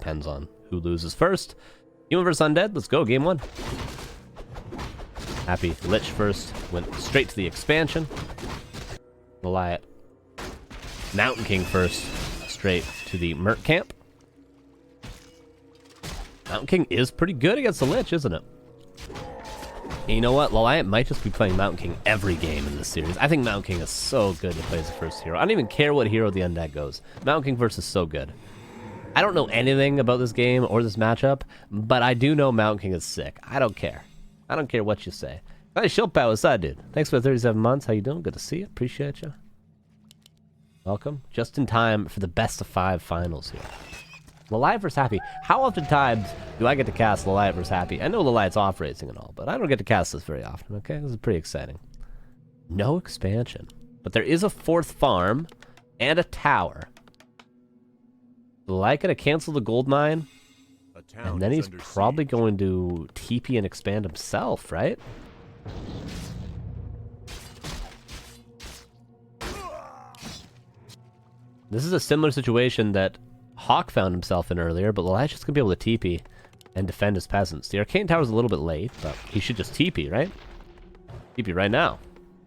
depends on who loses first. Human versus Undead. Let's go. Game 1. Happy Lich first. Went straight to the expansion. LawLiet. Mountain King first. Straight to the Merc Camp. Mountain King is pretty good against the Lich, isn't it? And you know what? LawLiet might just be playing Mountain King every game in this series. I think Mountain King is so good to play as the first hero. I don't even care what hero the Undead goes. Mountain King versus so good. I don't know anything about this game or this matchup, but I do know Mountain King is sick. I don't care. I don't care what you say. Hey, Shilpow, what's up, dude? Thanks for the 37 months. How you doing? Good to see you. Appreciate you. Welcome. Just in time for the best of 5 finals here. LawLiet vs. Happy. How often times do I get to cast LawLiet vs. Happy? I know LawLiet's off racing and all, but I don't get to cast this very often, okay? This is pretty exciting. No expansion. But there is a 4th farm and a tower. LawLiet gonna cancel the gold mine, and then he's probably going to TP and expand himself, right? This is a similar situation that Hawk found himself in earlier, but LawLiet's just gonna be able to TP and defend his peasants. The Arcane Tower's a little bit late, but he should just TP, right? TP right now.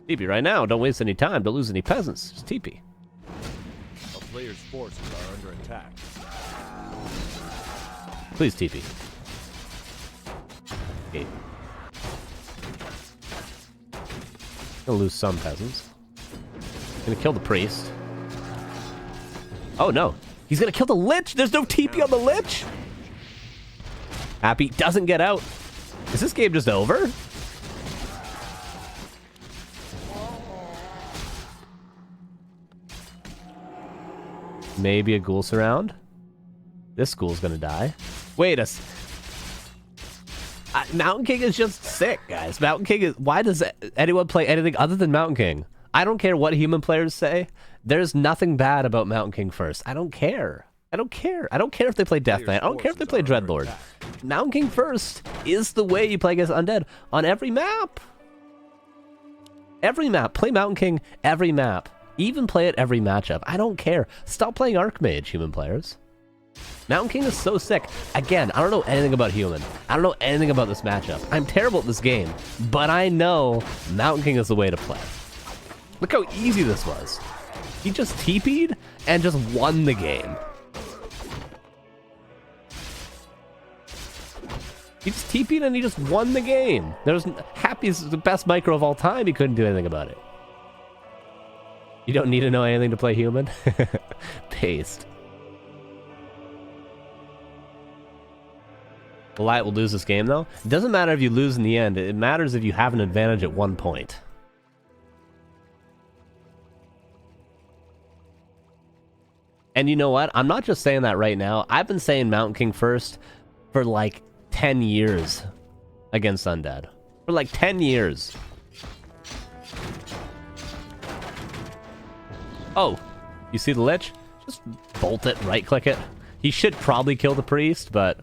TP right now. Don't waste any time. Don't lose any peasants. Just TP. A player's forces are under attack. Please TP. Okay. Gonna lose some peasants. Gonna kill the priest. Oh no. He's gonna kill the Lich! There's no TP on the Lich! Happy doesn't get out. Is this game just over? Maybe a ghoul surround? This ghoul's gonna die. Wait a Mountain King is just sick, guys. Mountain King is... Why does anyone play anything other than Mountain King? I don't care what human players say. There's nothing bad about Mountain King first. I don't care. I don't care. I don't care if they play Death Knight. I don't care if they play Dreadlord. Mountain King first is the way you play against Undead on every map. Every map. Play Mountain King every map. Even play it every matchup. I don't care. Stop playing Archmage, human players. Mountain King is so sick. Again, I don't know anything about human. I don't know anything about this matchup. I'm terrible at this game, but I know Mountain King is the way to play. Look how easy this was. He just TP'd and just won the game. He just TP'd and he just won the game. Happy's the best micro of all time. He couldn't do anything about it. You don't need to know anything to play human. Paste. LawLiet will lose this game, though. It doesn't matter if you lose in the end. It matters if you have an advantage at 1 point. And you know what? I'm not just saying that right now. I've been saying Mountain King first for like 10 years against Undead. For like 10 years. Oh, you see the Lich? Just bolt it, right-click it. He should probably kill the priest, but...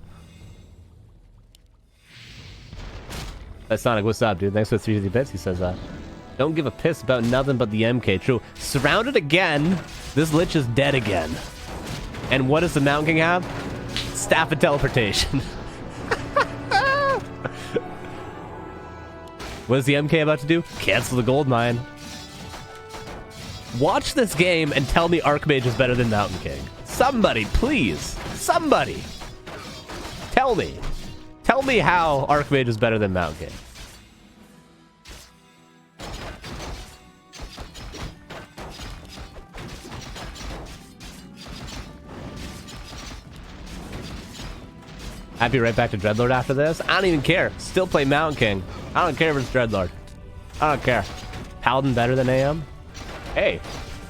Sonic, what's up, dude? Thanks for the 350 bits. He says, don't give a piss about nothing but the MK. True. Surrounded again. This Lich is dead again. And what does the Mountain King have? Staff of Teleportation. What is the MK about to do? Cancel the gold mine. Watch this game and tell me Archmage is better than Mountain King. Somebody, please. Somebody. Tell me. Tell me how Archmage is better than Mountain King. I'd be right back to Dreadlord after this. I don't even care. Still play Mountain King. I don't care if it's Dreadlord. I don't care. Paladin better than AM? Hey,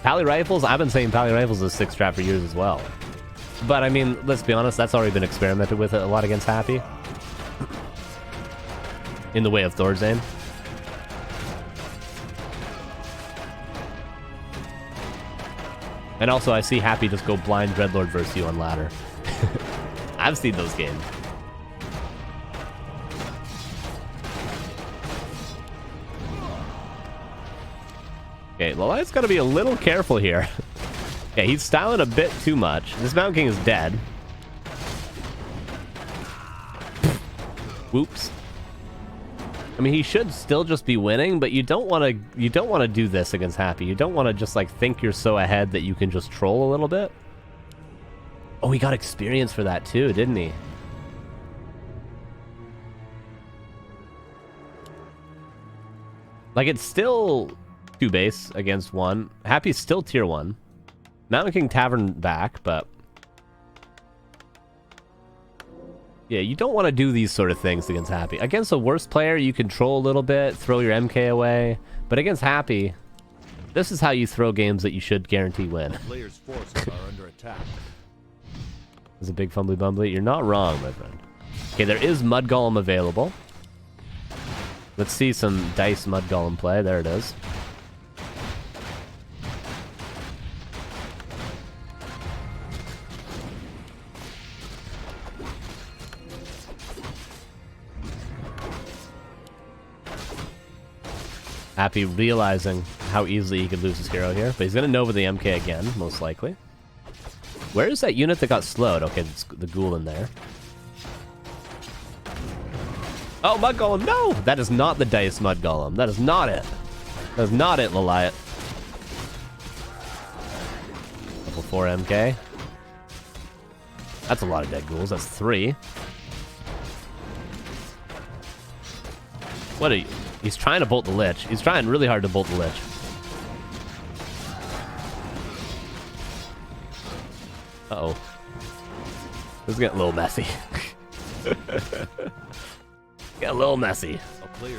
Pally Rifles? I've been saying Pally Rifles is 6-trap for years as well. But I mean, let's be honest, that's already been experimented with a lot against Happy. In the way of Thorzane. And also, I see Happy just go blind Dreadlord versus you on ladder. I've seen those games. Okay, LawLiet's got to be a little careful here. Yeah, he's styling a bit too much. This Mountain King is dead. Whoops. I mean, he should still just be winning, but you don't want to do this against Happy. You don't want to just like think you're so ahead that you can just troll a little bit. Oh, he got experience for that too, didn't he? Like, it's still 2 base against 1. Happy's still tier 1. Mountain King Tavern back, but... yeah, you don't want to do these sort of things against Happy. Against a worse player, you can troll a little bit, throw your MK away. But against Happy, this is how you throw games that you should guarantee win. Players' forces are under attack. There's a big fumbly bumbly. You're not wrong, my friend. Okay, there is Mud Golem available. Let's see some dice Mud Golem play. There it is. Happy realizing how easily he could lose his hero here, but he's going to Nova the MK again, most likely. Where is that unit that got slowed? Okay, it's the ghoul in there. Oh, Mud Golem, no! That is not the dice Mud Golem. That is not it. That is not it, LawLiet. Level 4 MK. That's a lot of dead ghouls. That's 3. What are you? He's trying to bolt the Lich. He's trying really hard to bolt the Lich. Uh-oh. This is getting a little messy. Get a little messy.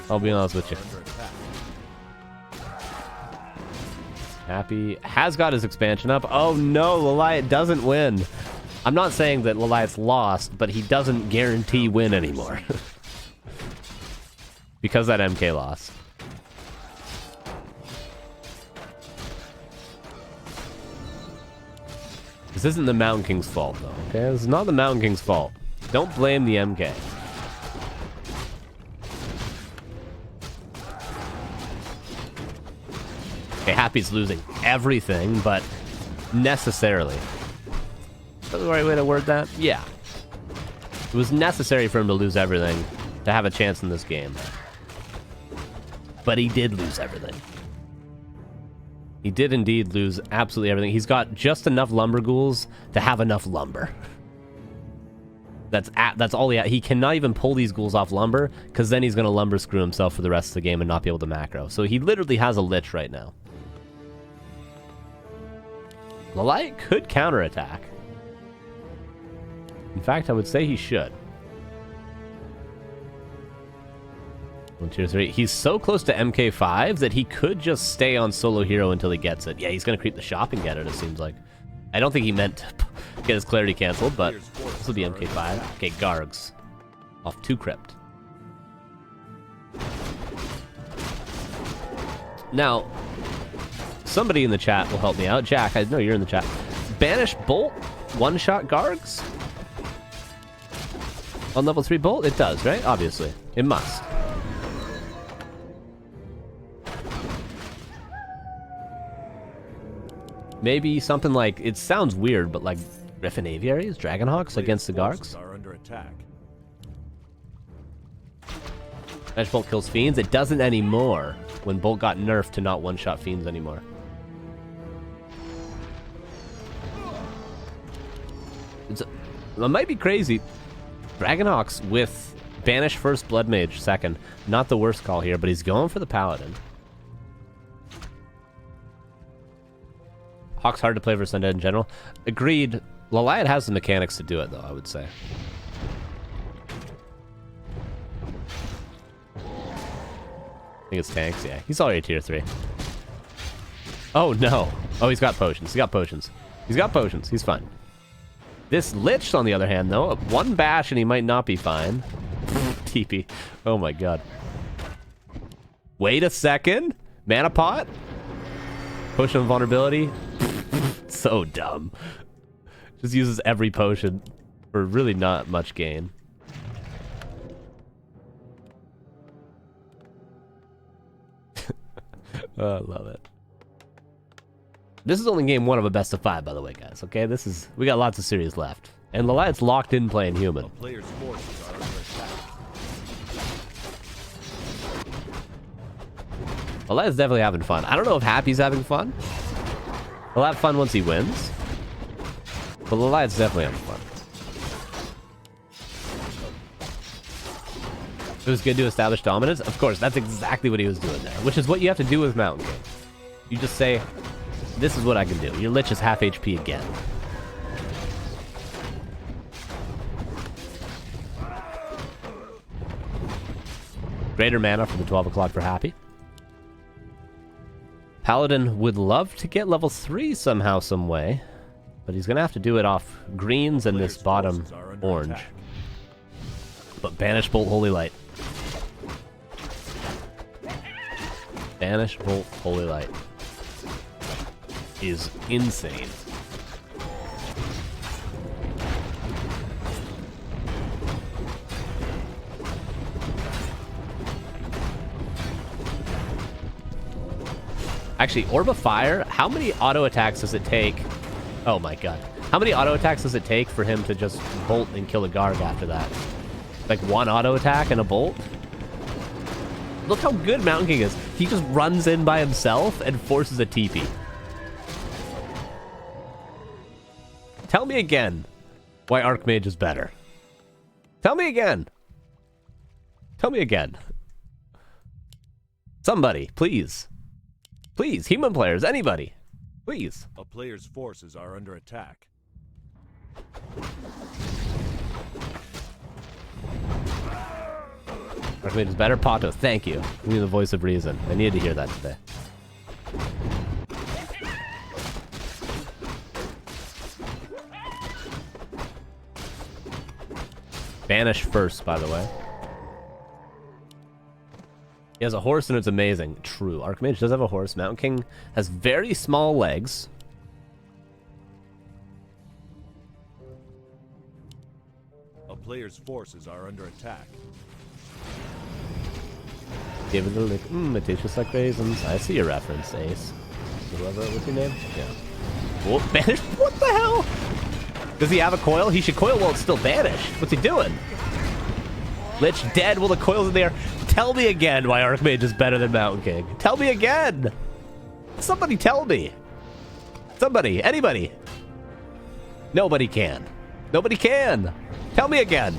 I'll be honest with you. Happy has got his expansion up. Oh no, LawLiet doesn't win. I'm not saying that LawLiet's lost, but he doesn't guarantee win anymore. Because that MK lost. This isn't the Mountain King's fault, though, okay? This is not the Mountain King's fault. Don't blame the MK. Okay, Happy's losing everything, but necessarily. Is that the right way to word that? Yeah. It was necessary for him to lose everything to have a chance in this game. But he did lose everything. He did indeed lose absolutely everything. He's got just enough lumber ghouls to have enough lumber. That's all he has. He cannot even pull these ghouls off lumber, because then he's going to lumber screw himself for the rest of the game and not be able to macro. So he literally has a Lich right now. LawLiet could counterattack. In fact, I would say he should. 1, 2, 3. He's so close to MK5 that he could just stay on solo hero until he gets it. Yeah, he's going to creep the shop and get it, it seems like. I don't think he meant to get his clarity canceled, but this will be MK5. Okay, Gargs. Off 2 crypt. Now, somebody in the chat will help me out. Jack, I know you're in the chat. Banish Bolt? One-shot Gargs? On level 3 Bolt? It does, right? Obviously. It must. Maybe something like, it sounds weird, but like Griffin Aviaries, Dragonhawks against the Gargs. Are under attack. Banish Bolt kills Fiends. It doesn't anymore when Bolt got nerfed to not one-shot Fiends anymore. It might be crazy. Dragonhawks with Banish first, Blood Mage second. Not the worst call here, but he's going for the Paladin. Hawk's hard to play versus Undead in general. Agreed. LawLiet has the mechanics to do it, though, I would say. I think it's tanks, yeah. He's already tier 3. Oh, no. Oh, he's got potions. He's got potions. He's got potions. He's fine. This Lich, on the other hand, though, 1 bash and he might not be fine. TP. Oh, my God. Wait a second. Mana pot? Potion of vulnerability? So dumb. Just uses every potion for really not much gain. Oh, I love it. This is only game 1 of a best of 5, by the way, guys. Okay, we got lots of series left, and LawLiet's locked in playing human. A player's forces are under attack. LawLiet's definitely having fun. I don't know if Happy's having fun. He'll have fun once he wins. But LawLiet's definitely having fun. It was good to establish dominance. Of course, that's exactly what he was doing there, which is what you have to do with Mountain King. You just say, this is what I can do. Your Lich is half HP again. Greater mana for the 12 o'clock for Happy. Paladin would love to get level 3 somehow, some way. But he's going to have to do it off greens and this bottom orange. But Banish Bolt Holy Light. Banish Bolt Holy Light is insane. Actually, Orb of Fire, how many auto attacks does it take? Oh my god. How many auto attacks does it take for him to just bolt and kill a Garg after that? Like one auto attack and a bolt? Look how good Mountain King is. He just runs in by himself and forces a TP. Tell me again why Archmage is better. Tell me again. Tell me again. Somebody, please. Please, human players, anybody. Please. A player's forces are under attack. Archmage is better. Pato, thank you. Give me the voice of reason. I needed to hear that today. Banish first, by the way. He has a horse and it's amazing. True. Archmage does have a horse. Mountain King has very small legs. A player's forces are under attack. Give it a lick. It tastes just like raisins. I see your reference, Ace. Whoever, what's your name? Yeah. Oh, banish? What the hell? Does he have a coil? He should coil while it's still banished. What's he doing? Lich dead while the coil's in the air. Tell me again why Archmage is better than Mountain King. Tell me again. Somebody tell me. Somebody. Anybody. Nobody can. Nobody can. Tell me again.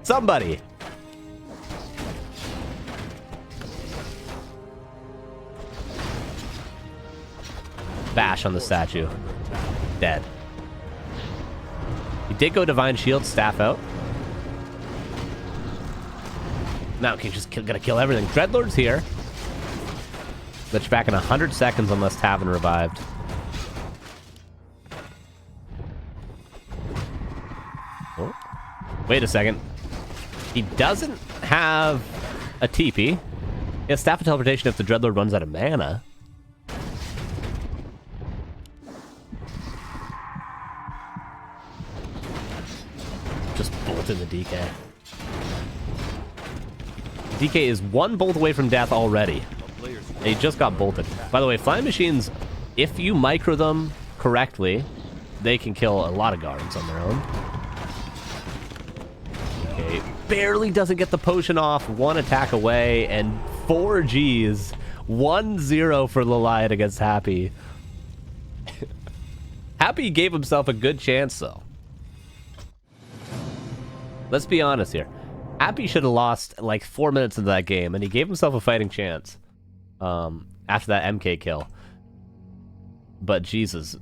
Somebody. Bash on the statue. Dead. He did go Divine Shield, staff out. Mountain King's just gonna kill everything. Dreadlord's here. Lich back in 100 seconds unless Tavern revived. Oh. Wait a second. He doesn't have a TP. He has Staff of Teleportation if the Dreadlord runs out of mana. Just bolt in the DK. DK is one bolt away from death already. And he just got bolted. By the way, Flying Machines, if you micro them correctly, they can kill a lot of guards on their own. Okay, barely doesn't get the potion off, one attack away, and 4 Gs. 1-0 for LawLiet against Happy. Happy gave himself a good chance, though. Let's be honest here. Happy should have lost like 4 minutes into that game, and he gave himself a fighting chance after that MK kill. But Jesus,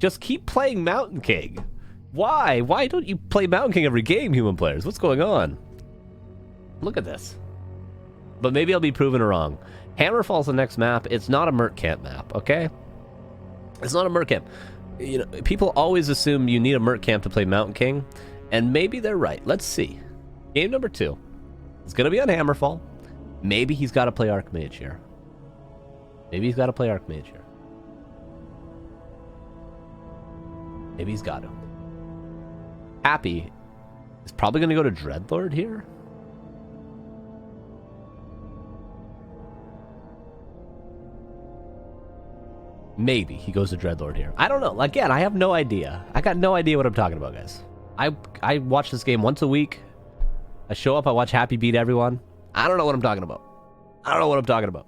just keep playing Mountain King. Why? Why don't you play Mountain King every game, human players? What's going on? Look at this. But maybe I'll be proven wrong. Hammerfall's the next map. It's not a Merc Camp map, okay? It's not a Merc Camp. You know, people always assume you need a Merc Camp to play Mountain King, and maybe they're right. Let's see. Game number 2. It's going to be on Hammerfall. Maybe he's got to play Archmage here. Maybe he's got to play Archmage here. Maybe he's got to. Happy is probably going to go to Dreadlord here. Maybe he goes to Dreadlord here. I don't know. Again, I have no idea. I got no idea what I'm talking about, guys. I watch this game once a week. I show up, I watch Happy beat everyone. I don't know what I'm talking about. I don't know what I'm talking about.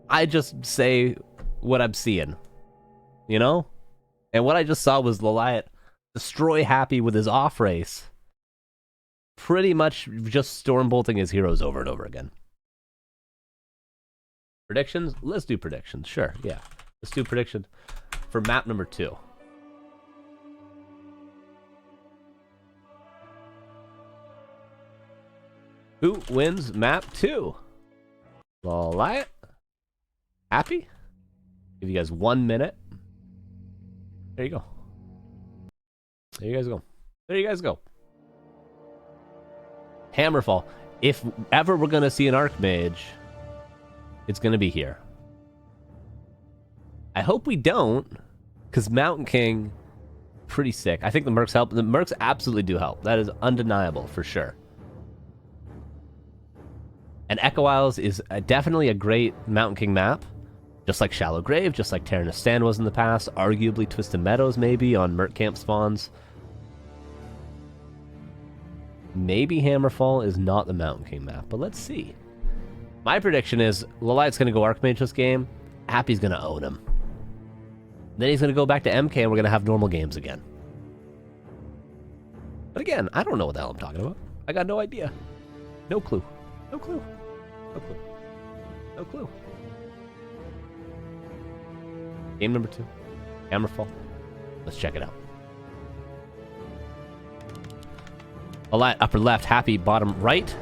I just say what I'm seeing. You know? And what I just saw was LawLiet destroy Happy with his off race. Pretty much just stormbolting his heroes over and over again. Predictions? Let's do predictions. Sure, yeah. Let's do prediction for map number 2. Who wins map 2? LawLiet? Happy? Give you guys 1 minute. There you go. There you guys go. There you guys go. Hammerfall. If ever we're going to see an Archmage, it's going to be here. I hope we don't, because Mountain King, pretty sick. I think the Mercs help. The Mercs absolutely do help. That is undeniable, for sure. And Echo Isles is definitely a great Mountain King map. Just like Shallow Grave, just like Terranistan was in the past. Arguably Twisted Meadows, maybe, on Merc Camp spawns. Maybe Hammerfall is not the Mountain King map, but let's see. My prediction is LawLiet's going to go Archmage this game. Happy's going to own him. Then he's going to go back to MK and we're going to have normal games again. But again, I don't know what the hell I'm talking about. I got no idea. No clue. No clue. No clue. No clue. Game number 2. Hammerfall. Let's check it out. LawLiet upper left, Happy bottom right.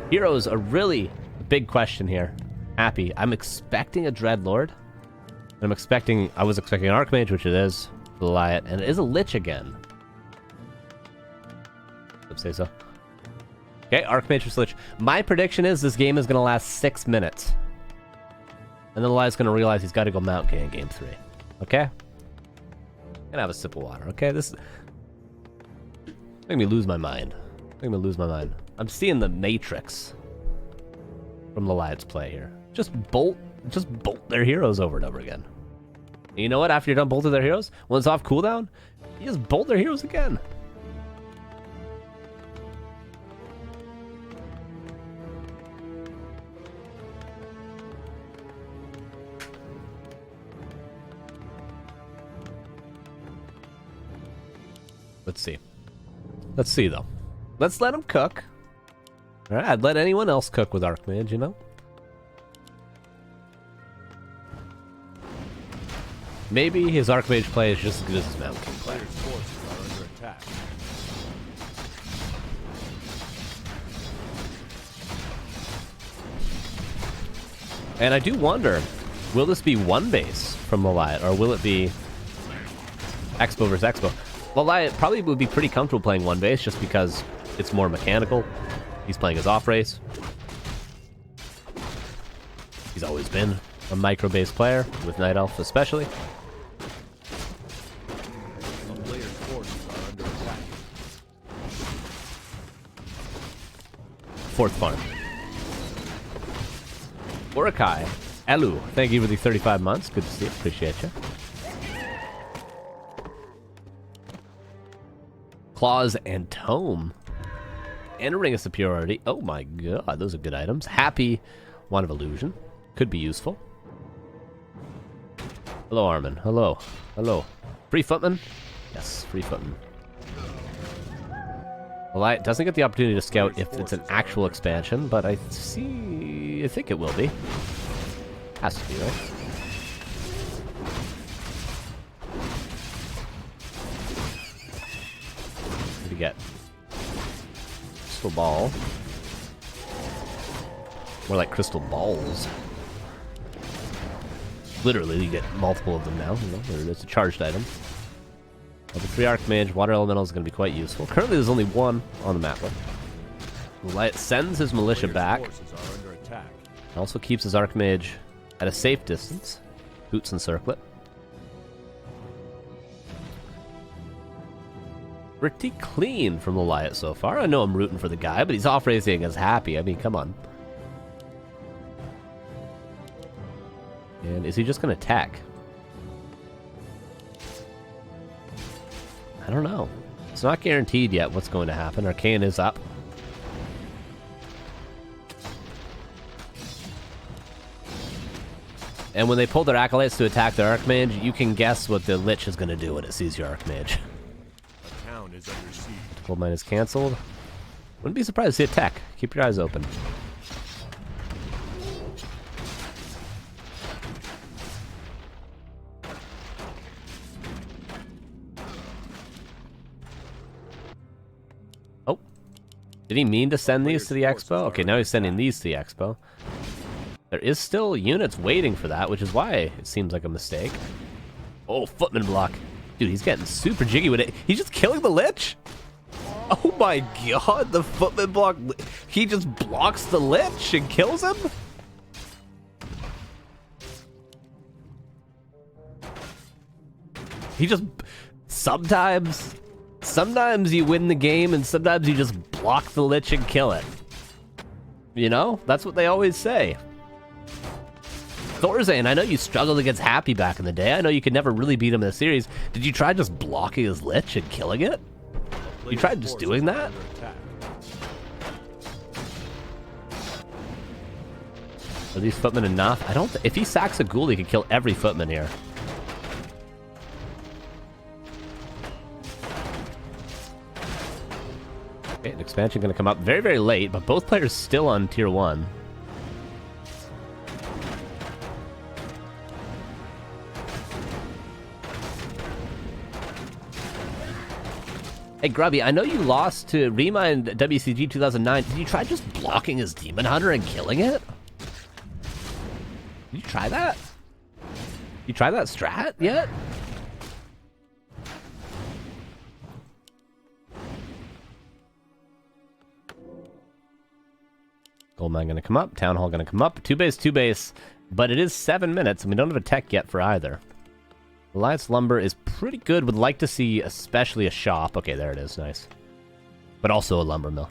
Heroes are really a big question here. Happy. I'm expecting a Dreadlord. I was expecting an Archmage, which it is. LawLiet. And it is a Lich again. Let's say so. Okay, Archmage vs Lich. My prediction is this game is going to last 6 minutes. And then LawLiet's going to realize he's got to go Mount King in game 3. Okay? Gonna have a sip of water, okay? This make me lose my mind. Make me lose my mind. I'm seeing the Matrix from LawLiet's play here. Just bolt their heroes over and over again. And you know what? After you're done bolting their heroes, when it's off cooldown, you just bolt their heroes again. Let's see. Let's see, though. Let's let him cook. Alright, I'd let anyone else cook with Archmage, you know? Maybe his Archmage play is just as good as his Mountain King play. Players' forces are under attack. And I do wonder, will this be one base from LawLiet, or will it be Expo versus Expo? LawLiet probably would be pretty comfortable playing one base just because it's more mechanical. He's playing his off race. He's always been a micro base player, with Night Elf especially. A player's forces are under attack. Fourth farm. Orokai. Elu, thank you for the 35 months. Good to see you. Appreciate you. Claws and Tome. And a Ring of Superiority. Oh my god, those are good items. Happy. Wand of Illusion. Could be useful. Hello, Armin. Hello. Hello. Free Footman? Yes, Free Footman. Well, it doesn't get the opportunity to scout if it's an actual expansion, but I think it will be. Has to be, right? What do you get? Crystal Ball. More like crystal balls. Literally, you get multiple of them now. You know, it's a charged item. Level 3 Archmage, Water Elemental is going to be quite useful. Currently, there's only one on the map. LawLiet sends his militia back. Also keeps his Archmage at a safe distance. Boots and Circlet. Pretty clean from LawLiet so far. I know I'm rooting for the guy, but he's off-racing as Happy. I mean, come on. And is he just going to attack? I don't know. It's not guaranteed yet what's going to happen. Arcane is up. And when they pull their acolytes to attack their archmage, you can guess what the lich is going to do when it sees your archmage. A town is under siege. Gold mine is cancelled. Wouldn't be surprised to see a tech. Keep your eyes open. Oh. Did he mean to send these to the expo? Okay, now he's sending these to the expo. There is still units waiting for that, which is why it seems like a mistake. Oh, footman block. Dude, he's getting super jiggy with it. He's just killing the lich? Oh my god, the footman block. He just blocks the lich and kills him? He just... Sometimes you win the game and sometimes you just block the lich and kill it. You know? That's what they always say. Thorzane, I know you struggled against Happy back in the day. I know you could never really beat him in the series. Did you try just blocking his lich and killing it? You tried just doing that? Are these footmen enough? I don't... If he sacks a ghoul, he can kill every footman here. Okay, an expansion going to come up very, very late, but both players still on tier 1. Hey, Grubby, I know you lost to Remind WCG 2009. Did you try just blocking his Demon Hunter and killing it? Did you try that? You try that strat yet? Gold mine going to come up. Town Hall going to come up. 2 base. But it is 7 minutes, and we don't have a tech yet for either. Alliance Lumber is pretty good. Would like to see especially a shop. Okay, there it is. Nice. But also a lumber mill.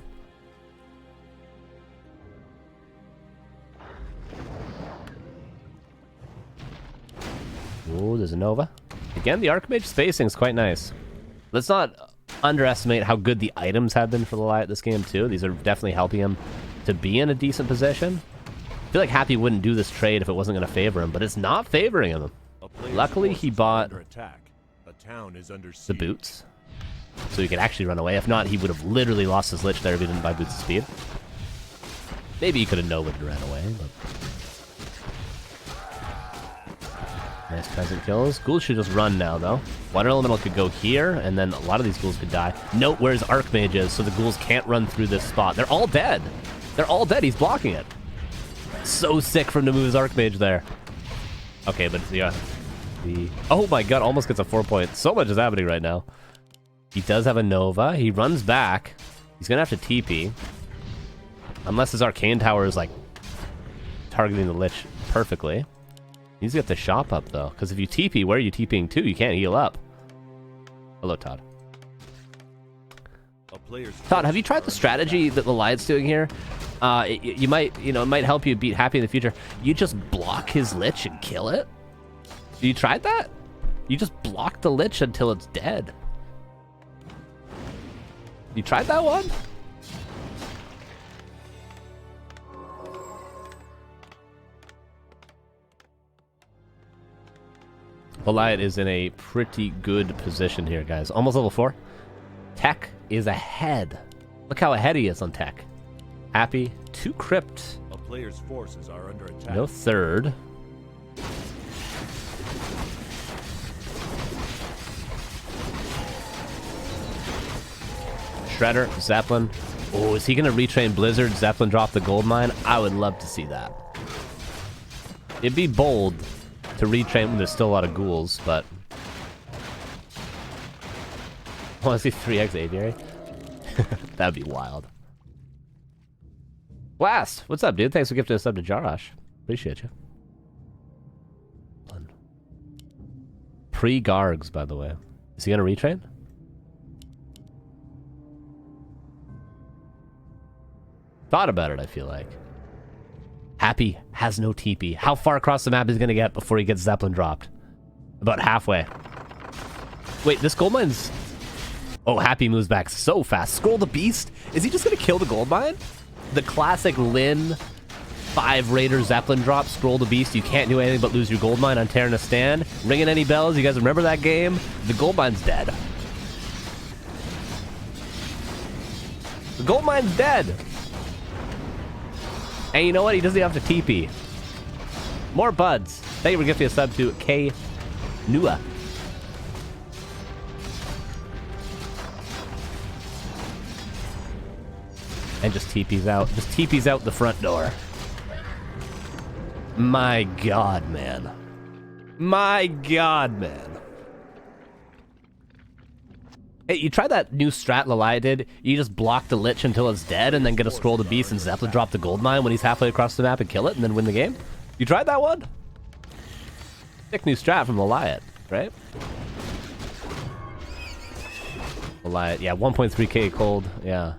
Oh, there's a Nova. Again, the Archmage spacing is quite nice. Let's not underestimate how good the items have been for the LawLiet this game, too. These are definitely helping him to be in a decent position. I feel like Happy wouldn't do this trade if it wasn't going to favor him, but it's not favoring him. Luckily, he bought the boots, so he could actually run away. If not, he would have literally lost his lich there if he didn't buy boots of speed. Maybe he could have Nova'd and ran away, but... Nice peasant kills. Ghouls should just run now, though. Water Elemental could go here, and then a lot of these ghouls could die. Note where his Archmage is, so the ghouls can't run through this spot. They're all dead. They're all dead. He's blocking it. So sick from to move his Archmage there. Okay, but yeah... Oh my god, almost gets a 4 point. So much is happening right now. He does have a Nova. He runs back. He's gonna have to TP. Unless his Arcane Tower is, like, targeting the Lich perfectly. He needs to get the shop up, though. Because if you TP, where are you TPing to? You can't heal up. Hello, Todd. Todd, have you tried the strategy that the LawLiet's doing here? It might help you beat Happy in the future. You just block his Lich and kill it? You tried that? You just block the Lich until it's dead. You tried that one? LawLiet is in a pretty good position here, guys. Almost level 4. Tech is ahead. Look how ahead he is on tech. Happy. 2 crypt. A player's forces are under attack. No third. Shredder, Zeppelin. Oh, is he going to retrain Blizzard? Zeppelin drop the gold mine? I would love to see that. It'd be bold to retrain when there's still a lot of ghouls, but... I want to see 3x Aviary. That'd be wild. Blast! What's up, dude? Thanks for gifting a sub to Jarash. Appreciate you. Pre-Gargs, by the way. Is he going to retrain? Thought about it, I feel like. Happy has no TP. How far across the map is he going to get before he gets Zeppelin dropped? About halfway. Wait, this gold mine's... Oh, Happy moves back so fast. Scroll the Beast? Is he just going to kill the gold mine? The classic Lin 5 Raider Zeppelin drop, scroll the beast. You can't do anything but lose your gold mine on tearing a stand. Ringing any bells? You guys remember that game? The gold mine's dead. The gold mine's dead. And you know what? He doesn't have to TP. More buds. Thank you for gifting a sub to K Nua. And just TP's out. Just TP's out the front door. My god, man. My god, man. Hey, you try that new strat LawLiet did? You just block the Lich until it's dead and then get a scroll to beast and Zeppelin drop the gold mine when he's halfway across the map and kill it and then win the game? You tried that one? Sick new strat from LawLiet, right? LawLiet, yeah, 1.3k cold, yeah.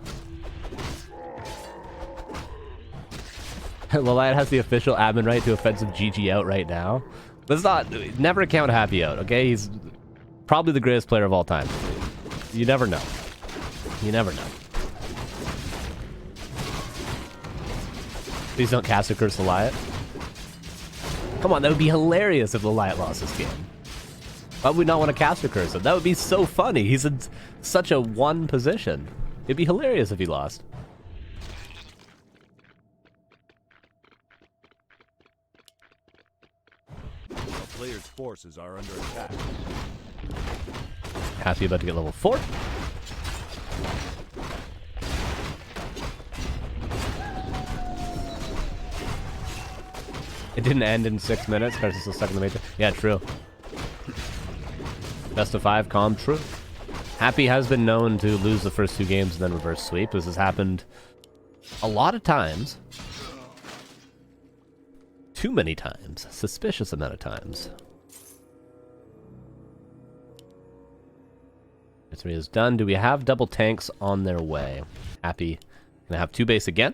LawLiet has the official admin right to offensive GG out right now. Let's not, never count Happy out, okay? He's probably the greatest player of all time. You never know. You never know. Please don't caster curse LawLiet. Come on, that would be hilarious if LawLiet lost this game. Why would we not want to caster curse him? That would be so funny. He's in such a one position. It'd be hilarious if he lost. The player's forces are under attack. Happy about to get level 4. It didn't end in 6 minutes. Carson's still stuck in the major. Yeah, true. Best of 5, calm, true. Happy has been known to lose the first 2 games and then reverse sweep. This has happened a lot of times. Too many times. Suspicious amount of times. B2W is done. Do we have double tanks on their way? Happy. Gonna have 2 base again.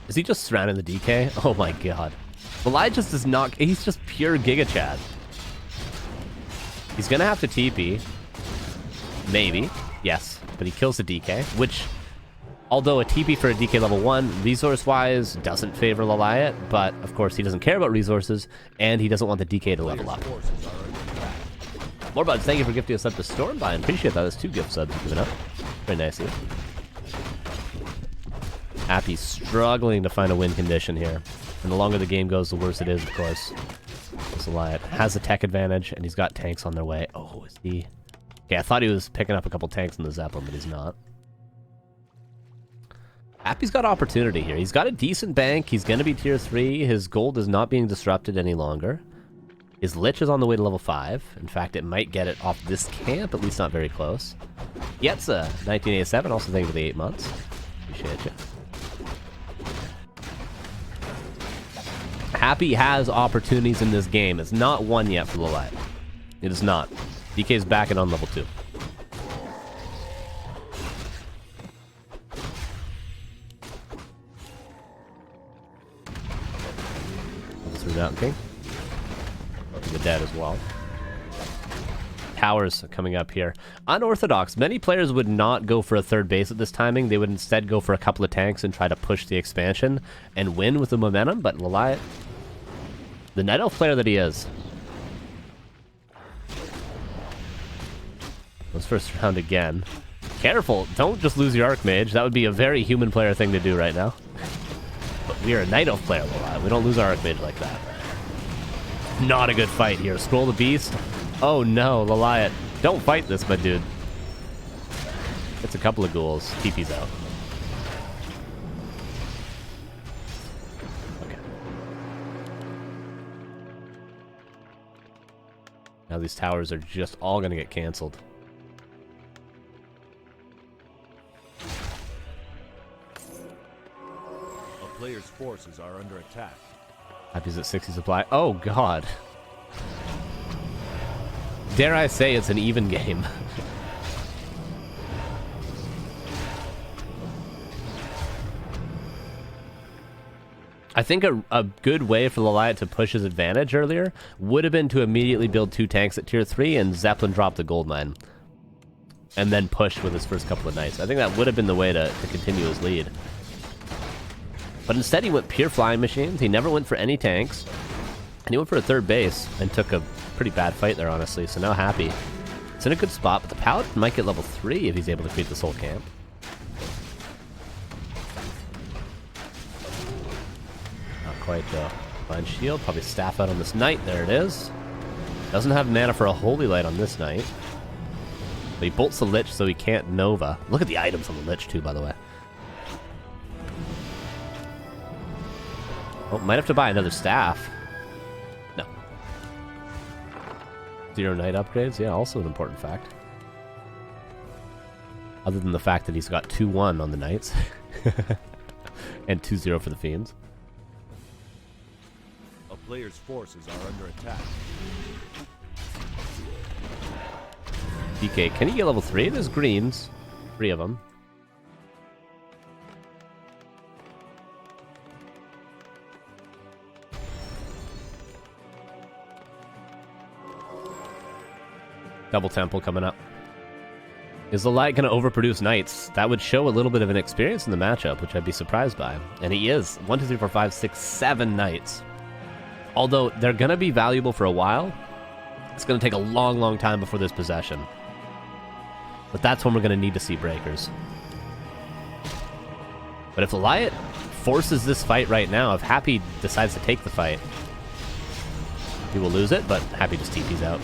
Is he just surrounding the DK? Oh my god. LawLiet just does not... He's just pure Giga Chad. He's gonna have to TP. Maybe. Yes. But he kills the DK, which... Although a TP for a DK level 1, resource-wise, doesn't favor LawLiet, but of course he doesn't care about resources, and he doesn't want the DK to level up. More buds, thank you for gifting us up to Stormbind. Appreciate that. That's 2 gift subs you've given up. Very nice of you. Happy struggling to find a win condition here. And the longer the game goes, the worse it is, of course. LawLiet has a tech advantage, and he's got tanks on their way. Oh, is he... Okay, I thought he was picking up a couple tanks in the Zeppelin, but he's not. Happy's got opportunity here. He's got a decent bank. He's going to be tier 3. His gold is not being disrupted any longer. His Lich is on the way to level 5. In fact, it might get it off this camp, at least not very close. Yetza, 1987, also thank you for the 8 months. Appreciate you. Happy has opportunities in this game. It's not won yet for LawLiet. It is not. DK's back and on level 2. Mountain King. The dead as well. Towers coming up here. Unorthodox. Many players would not go for a 3rd base at this timing. They would instead go for a couple of tanks and try to push the expansion and win with the momentum. But LawLiet, the Night Elf player that he is. Let's first round again. Careful. Don't just lose your Archmage. That would be a very human player thing to do right now. But we are a Night Elf player, LawLiet. We don't lose our Archmage like that. Not a good fight here. Scroll the beast. Oh no, LawLiet. Don't fight this, my dude. It's a couple of ghouls. TP's out. Okay. Now these towers are just all going to get canceled. A player's forces are under attack. Happy's at 60 supply. Oh, God. Dare I say it's an even game. I think a good way for LawLiet to push his advantage earlier would have been to immediately build 2 tanks at tier 3 and Zeppelin drop the gold mine. and then push with his first couple of knights. I think that would have been the way to continue his lead. But instead he went pure flying machines. He never went for any tanks. And he went for a third base and took a pretty bad fight there, honestly. So now Happy. It's in a good spot, but the Paladin might get level 3 if he's able to create this whole camp. Not quite though. Divine Shield, probably staff out on this Knight. There it is. Doesn't have mana for a Holy Light on this Knight. But he bolts the Lich so he can't Nova. Look at the items on the Lich too, by the way. Oh, might have to buy another staff. No. 0 Knight upgrades, yeah, also an important fact. Other than the fact that he's got 2-1 on the Knights. And 2-0 for the Fiends. A player's forces are under attack. DK, can he get level 3? There's greens. 3 of them. Double Temple coming up. Is the LawLiet going to overproduce Knights? That would show a little bit of an experience in the matchup, which I'd be surprised by. And he is. 1, 2, 3, 4, 5, 6, 7 Knights. Although they're going to be valuable for a while, it's going to take a long, long time before this possession. But that's when we're going to need to see breakers. But if the LawLiet forces this fight right now, if Happy decides to take the fight, he will lose it, but Happy just TP's out.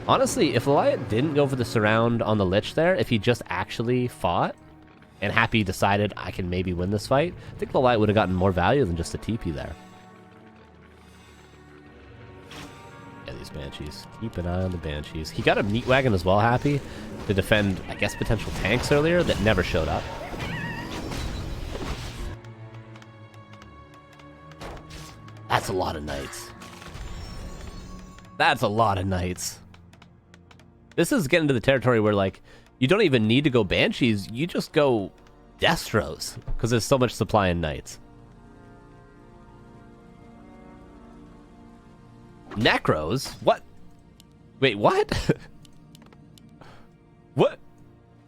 Honestly, if the LawLiet didn't go for the surround on the Lich there, if he just actually fought, and Happy decided I can maybe win this fight, I think the LawLiet would have gotten more value than just a TP there. Yeah, these Banshees. Keep an eye on the Banshees. He got a Meat Wagon as well, Happy, to defend, I guess, potential tanks earlier that never showed up. That's a lot of Knights. That's a lot of Knights. This is getting to the territory where, like, you don't even need to go Banshees. You just go Destros, because there's so much supply in Knights. Necros? What? Wait, what? What?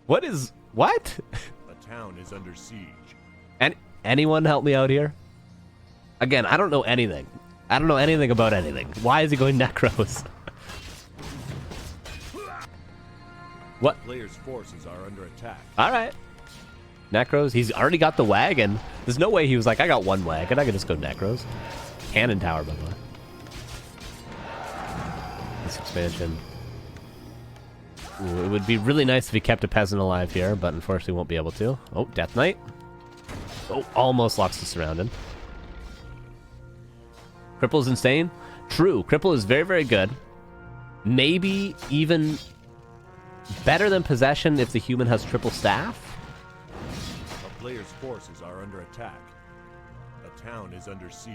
What is... What? A town is under siege. And anyone help me out here? Again, I don't know anything. I don't know anything about anything. Why is he going Necros? What? Player's forces are under attack. Alright. Necros. He's already got the wagon. There's no way he was like, I got one wagon. I can just go Necros. Cannon tower, by the way. This expansion. Ooh, it would be really nice if he kept a peasant alive here, but unfortunately won't be able to. Oh, Death Knight. Oh, almost locks the surrounded. Cripple's insane. True. Cripple is very, very good. Maybe even better than Possession if the human has triple staff. A player's forces are under attack. A town is under siege.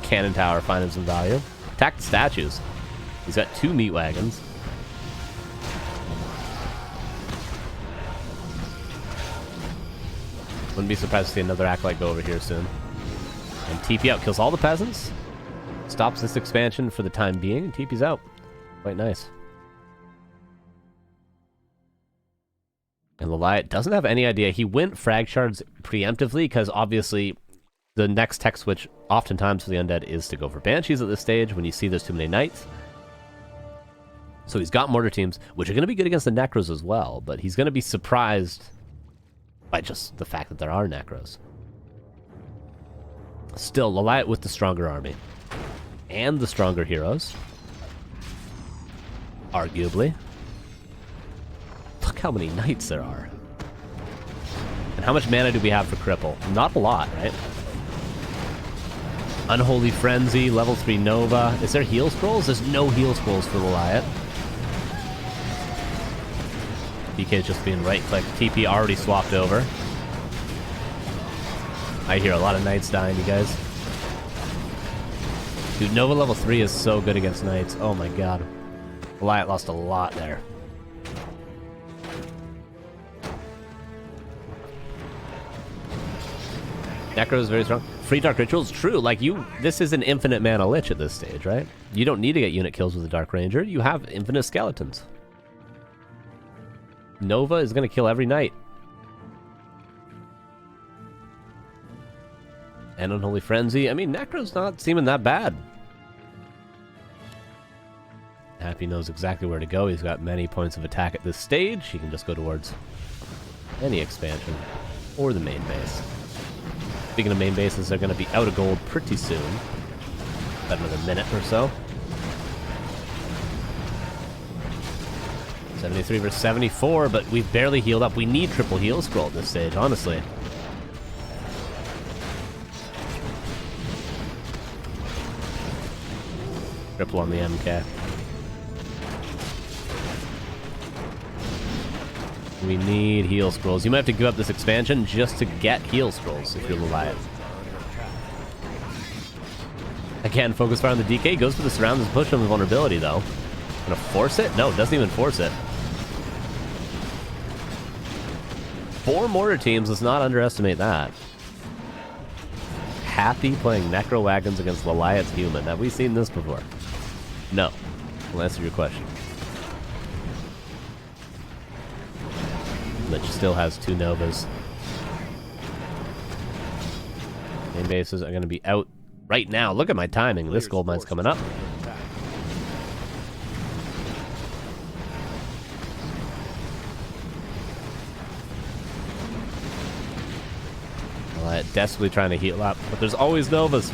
Cannon tower finding some value. Attack the statues. He's got 2 meat wagons. Wouldn't be surprised to see another Acolyte go over here soon. And TP out, kills all the peasants. Stops this expansion for the time being, and TP's out. Quite nice. And LawLiet doesn't have any idea. He went frag shards preemptively because obviously the next tech switch oftentimes for the Undead is to go for Banshees at this stage when you see there's too many Knights. So he's got Mortar Teams, which are going to be good against the Necros as well, but he's going to be surprised by just the fact that there are Necros. Still, LawLiet with the stronger army. And the stronger heroes. Arguably. Look how many Knights there are. And how much mana do we have for Cripple? Not a lot, right? Unholy Frenzy, level 3 Nova. Is there heal scrolls? There's no heal scrolls for LawLiet. DK's just being right-click. TP already swapped over. I hear a lot of Knights dying, you guys. Dude, Nova level 3 is so good against Knights. Oh my god. LawLiet lost a lot there. Necro is very strong. Free Dark Rituals, true. Like this is an infinite mana Lich at this stage, right? You don't need to get unit kills with the Dark Ranger. You have infinite skeletons. Nova is going to kill every night. And Unholy Frenzy. I mean, Necro's not seeming that bad. Happy knows exactly where to go. He's got many points of attack at this stage. He can just go towards any expansion or the main base. Speaking of main bases, they're going to be out of gold pretty soon. About another minute or so. 73 versus 74, but we've barely healed up. We need triple heal scroll at this stage, honestly. Triple on the MK. We need heal scrolls. You might have to give up this expansion just to get heal scrolls if you're LawLiet. Again, focus fire on the DK. Goes for the surround and push on the vulnerability, though. Gonna force it? No, doesn't even force it. 4 mortar teams, let's not underestimate that. Happy playing Necro Wagons against LawLiet's human. Have we seen this before? No. I'll answer your question. Lich still has 2 Novas. Main bases are going to be out right now. Look at my timing. This gold mine's coming up. Desperately trying to heal up, but there's always Novas.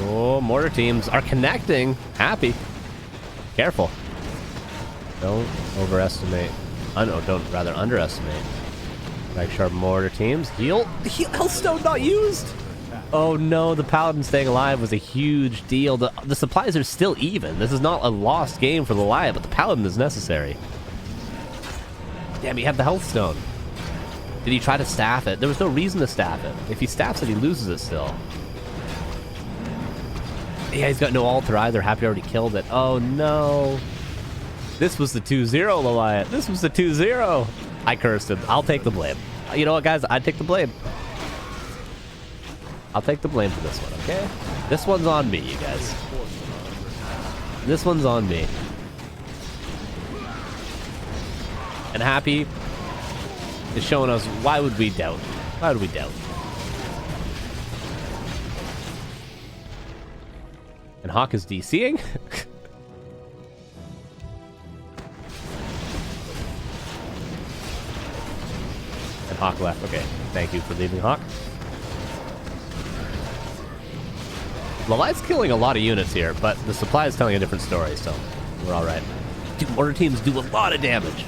Oh, mortar teams are connecting. Happy. Careful. Don't overestimate. Rather underestimate. Like sharp mortar teams. Heal. Healthstone not used. Oh no, the Paladin staying alive was a huge deal. The supplies are still even. This is not a lost game for LawLiet, but the Paladin is necessary. Damn, he had the Healthstone. Did he try to staff it? There was no reason to staff it. If he staffs it, he loses it still. Yeah, he's got no altar either. Happy already killed it. Oh no. This was the 2-0, LawLiet. This was the 2-0. I cursed him. I'll take the blame. You know what, guys? I take the blame. I'll take the blame for this one, okay? This one's on me, you guys. This one's on me. And Happy is showing us why would we doubt? Why would we doubt? And Hawk is DCing? And Hawk left. Okay, thank you for leaving, Hawk. LawLiet's killing a lot of units here, but the supply is telling a different story, so we're alright. Dude, mortar teams do a lot of damage.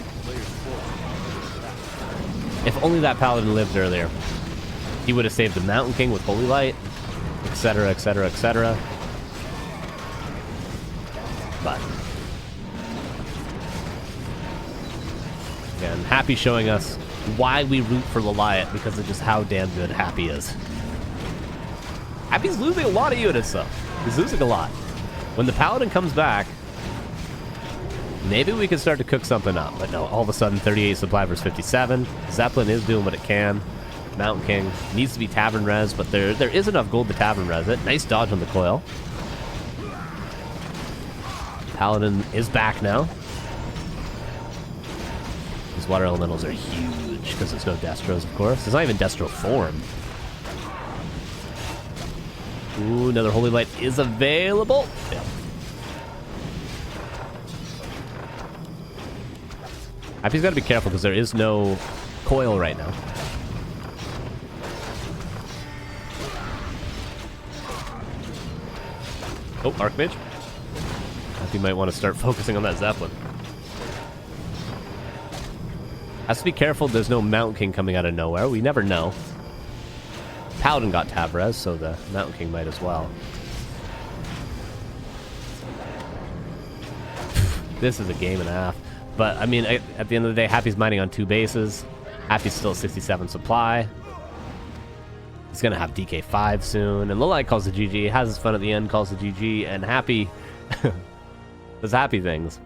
If only that Paladin lived earlier. He would have saved the Mountain King with Holy Light, etc., etc., etc. But again, Happy showing us why we root for LawLiet, because of just how damn good Happy is. Happy's losing a lot of units, though. He's losing a lot. When the Paladin comes back, maybe we can start to cook something up. But no, all of a sudden, 38 supply versus 57. Zeppelin is doing what it can. Mountain King needs to be Tavern Res, but there is enough gold to Tavern Res it. Nice dodge on the coil. Paladin is back now. These water elementals are huge, because there's no Destros, of course. There's not even Destro form. Ooh, another Holy Light is available. Yeah. Happy's got to be careful because there is no coil right now. Oh, Archmage. Happy might want to start focusing on that Zeppelin. Has to be careful there's no Mountain King coming out of nowhere. We never know. Paladin got Tavrez, so the Mountain King might as well. This is a game and a half. But, I mean, at the end of the day, Happy's mining on 2 bases. Happy's still 67 supply. He's going to have DK5 soon. And LawLiet calls the GG. Has his fun at the end, calls the GG. And Happy does Happy things.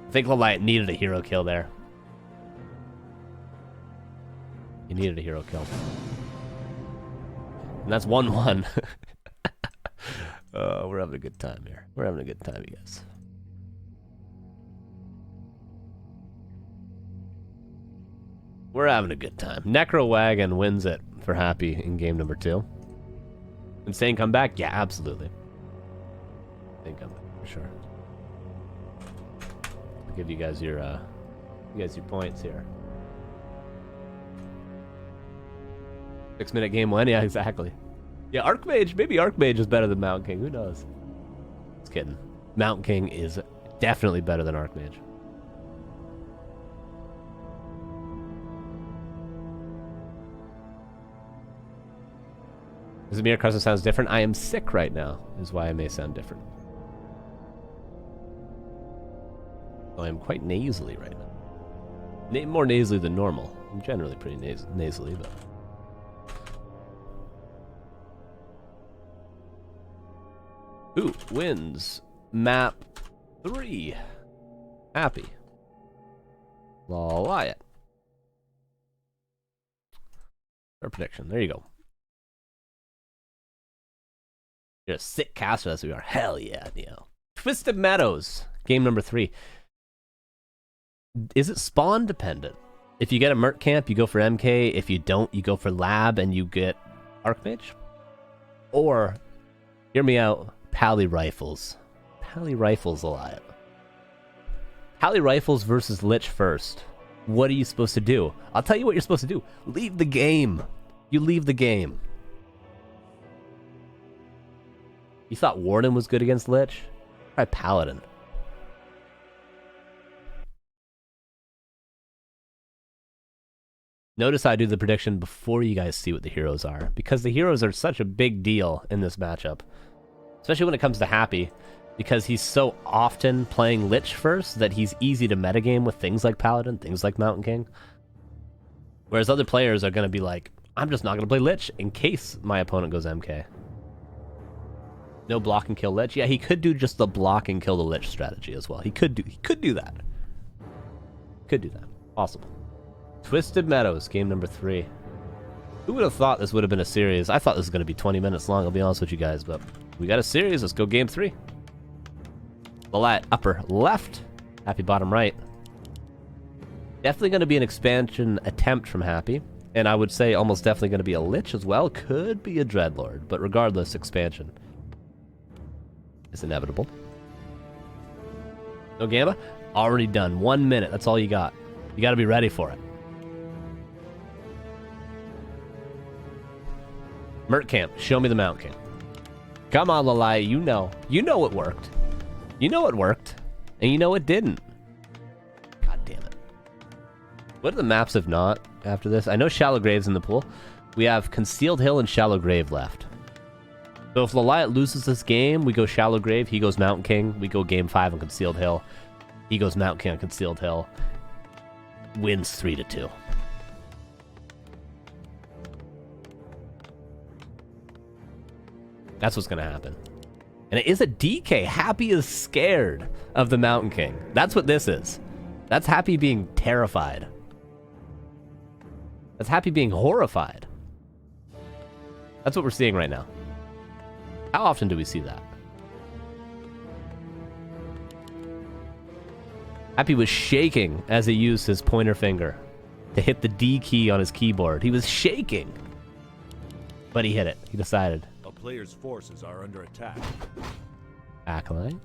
I think LawLiet needed a hero kill there. He needed a hero kill. And that's 1-1. We're having a good time here. We're having a good time, you guys. We're having a good time. Necro Wagon wins it for Happy in game number 2. Insane comeback? Yeah, absolutely. Insane comeback, for sure. I'll give you guys your points here. 6-minute game 1? Yeah, exactly. Yeah, Archmage. Maybe Archmage is better than Mountain King. Who knows? Just kidding. Mountain King is definitely better than Archmage. Does it mean Carson sounds different? I am sick right now, is why I may sound different. I am quite nasally right now. More nasally than normal. I'm generally pretty nasally, but... Who wins map 3? Happy. LawLiet. Our prediction. There you go. You're a sick caster as we are. Hell yeah, Neo. Twisted Meadows. Game number 3. Is it spawn dependent? If you get a Merc Camp, you go for MK. If you don't, you go for Lab and you get Archmage? Or, hear me out, Pally Rifles. Pally Rifles alive. Pally Rifles versus Lich first. What are you supposed to do? I'll tell you what you're supposed to do. Leave the game. You leave the game. You thought Warden was good against Lich? Try Paladin. Notice I do the prediction before you guys see what the heroes are, because the heroes are such a big deal in this matchup. Especially when it comes to Happy, because he's so often playing Lich first that he's easy to metagame with things like Paladin, things like Mountain King. Whereas other players are going to be like, I'm just not going to play Lich in case my opponent goes MK. No block and kill Lich. Yeah, he could do just the block and kill the Lich strategy as well. He could do that. Could do that. Possible. Twisted Meadows, game number 3. Who would have thought this would have been a series? I thought this was going to be 20 minutes long, I'll be honest with you guys, but we got a series. Let's go game 3. LawLiet upper left, Happy bottom right. Definitely going to be an expansion attempt from Happy, and I would say almost definitely going to be a Lich as well. Could be a Dreadlord, but regardless, expansion is inevitable. No Gamma? Already done. 1 minute. That's all you got. You got to be ready for it. Merc Camp, show me the Mountain King. Come on, LawLiet, you know. You know it worked. You know it worked. And you know it didn't. God damn it. What are the maps if not after this? I know Shallow Grave's in the pool. We have Concealed Hill and Shallow Grave left. So if LawLiet loses this game, we go Shallow Grave, he goes Mountain King. We go game 5 on Concealed Hill. He goes Mountain King on Concealed Hill. Wins 3-2. That's what's going to happen. And it is a DK. Happy is scared of the Mountain King. That's what this is. That's Happy being terrified. That's Happy being horrified. That's what we're seeing right now. How often do we see that? Happy was shaking as he used his pointer finger to hit the D key on his keyboard. He was shaking. But he hit it. He decided. A player's forces are under attack. Backline.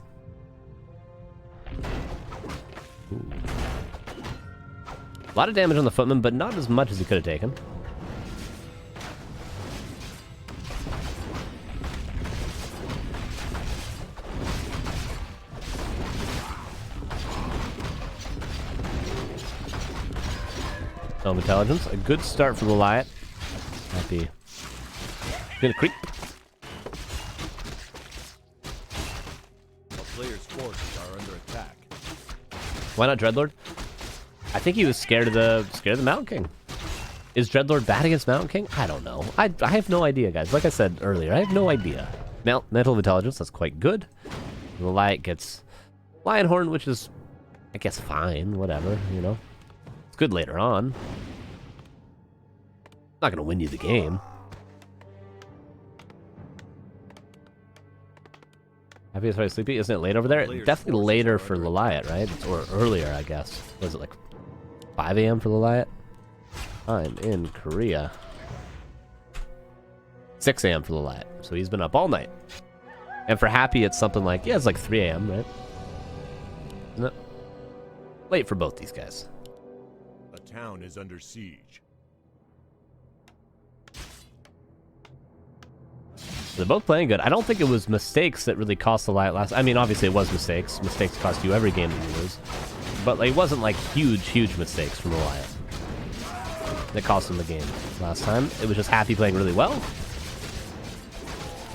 Ooh. A lot of damage on the footman, but not as much as he could have taken. Home intelligence. A good start for LawLiet. Happy. Gonna creep. A player's forces are under attack. Why not Dreadlord? I think he was scared of the Mountain King. Is Dreadlord bad against Mountain King? I don't know. I have no idea, guys. Like I said earlier, I have no idea. Mental intelligence, that's quite good. LawLiet gets Lionhorn, which is, I guess, fine. Whatever, you know. It's good later on. Not gonna win you the game. Happy is probably sleepy. Isn't it late over there? Definitely later for LawLiet, right? Or earlier, I guess. Was it like 5 a.m. for LawLiet? I'm in Korea. 6 a.m. for LawLiet. So he's been up all night. And for Happy, it's something like, yeah, it's like 3 a.m., right? Isn't it? Late for both these guys. A town is under siege. They're both playing good. I don't think it was mistakes that really cost LawLiet last. I mean, obviously it was mistakes. Mistakes cost you every game that you lose. But like, it wasn't like huge mistakes from LawLiet that cost him the game last time. It was just Happy playing really well.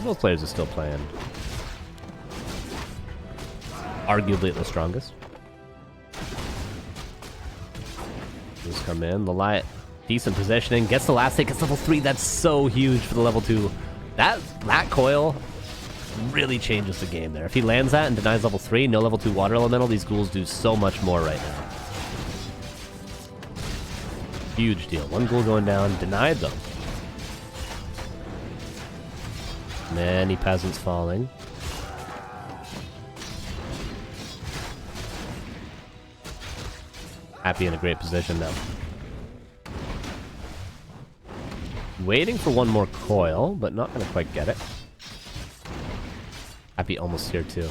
Both players are still playing arguably at the strongest. Just come in. LawLiet, decent positioning. Gets the last hit. Gets level 3. That's so huge for the level 2. That coil really changes the game there. If he lands that and denies level 3, no level 2 water elemental, these ghouls do so much more right now. Huge deal. One ghoul going down. Denied them. Many peasants falling. Happy in a great position now. Waiting for one more coil, but not going to quite get it. Happy almost here too.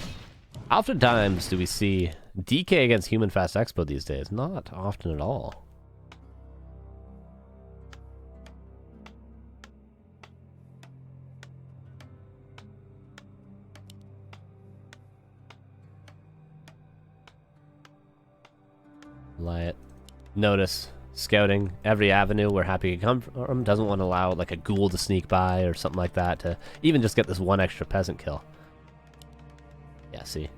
How oftentimes do we see DK against Human Fast Expo these days? Not often at all. LawLiet. Notice scouting every avenue where Happy can come from. Doesn't want to allow like a ghoul to sneak by or something like that to even just get this one extra peasant kill. Yeah, see,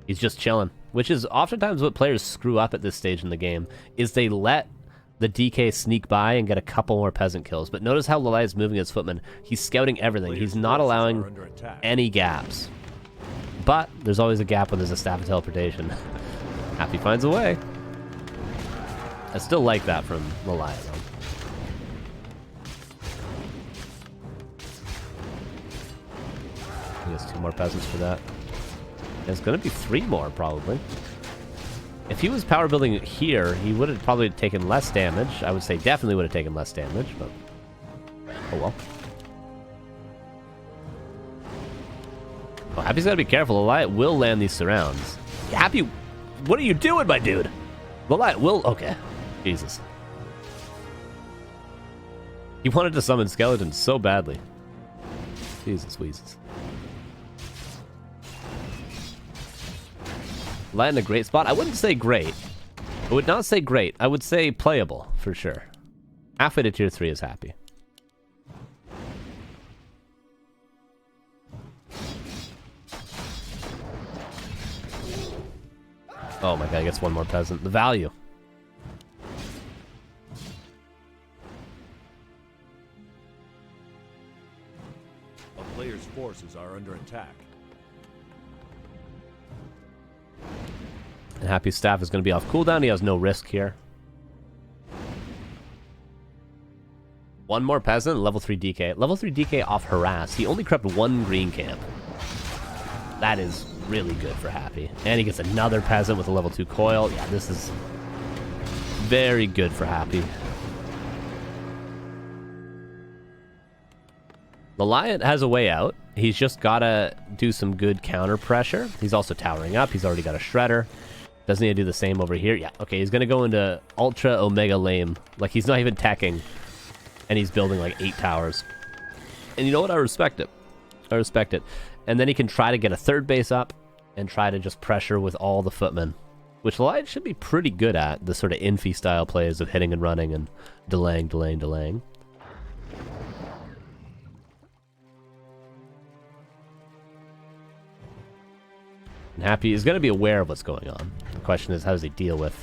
he's just chilling, which is oftentimes what players screw up at this stage in the game, is they let the DK sneak by and get a couple more peasant kills. But notice how LawLiet is moving his footman. He's scouting everything. He's not allowing any gaps. But there's always a gap when there's a staff of teleportation. Happy finds a way. I still like that from LawLiet, though. He has 2 more peasants for that. There's going to be 3 more, probably. If he was power building here, he would have probably taken less damage. I would say definitely would have taken less damage, but oh well. Oh, Happy's got to be careful. LawLiet will land these surrounds. Happy, what are you doing, my dude? LawLiet will... Okay. Jesus. He wanted to summon skeletons so badly. Jesus Weezes. LawLiet in a great spot. I wouldn't say great. I would not say great. I would say playable, for sure. Halfway to tier 3 is Happy. Oh my god, he gets 1 more peasant. The value. A player's forces are under attack. And Happy's staff is going to be off cooldown. He has no risk here. 1 more peasant, level 3 DK. Level 3 DK off harass. He only crept 1 green camp. That is really good for Happy. And he gets another peasant with a level 2 coil. Yeah, this is very good for Happy. LawLiet has a way out. He's just got to do some good counter pressure. He's also towering up. He's already got a shredder. Doesn't he do the same over here? Yeah, okay, he's going to go into ultra omega lame. Like, he's not even teching. And he's building like 8 towers. And you know what? I respect it. I respect it. And then he can try to get a 3rd base up and try to just pressure with all the footmen. Which LawLiet should be pretty good at. The sort of infy style plays of hitting and running and delaying. And Happy is going to be aware of what's going on. The question is, how does he deal with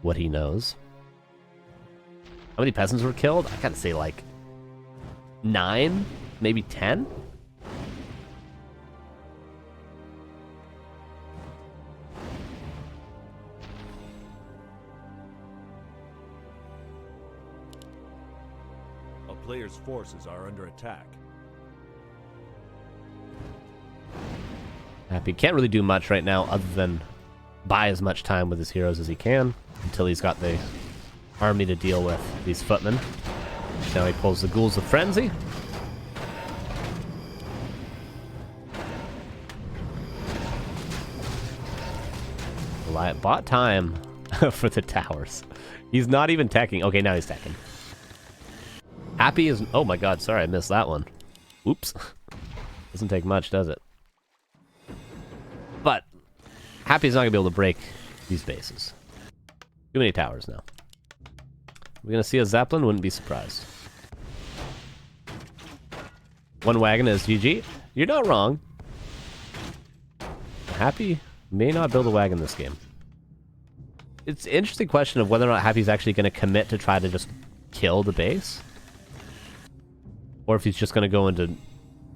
what he knows? How many peasants were killed? I gotta say like 9, maybe 10? player's forces are under attack. Happy can't really do much right now other than buy as much time with his heroes as he can until he's got the army to deal with these footmen. Now he pulls the Ghouls of Frenzy. LawLiet bought time for the towers. He's not even teching. Okay, now he's teching. Happy is... Oh my god, sorry, I missed that one. Oops. Doesn't take much, does it? But Happy's not going to be able to break these bases. Too many towers now. We're going to see a Zeppelin, wouldn't be surprised. One wagon is GG. You're not wrong. Happy may not build a wagon this game. It's an interesting question of whether or not Happy's actually going to commit to try to just kill the base. Or if he's just going to go into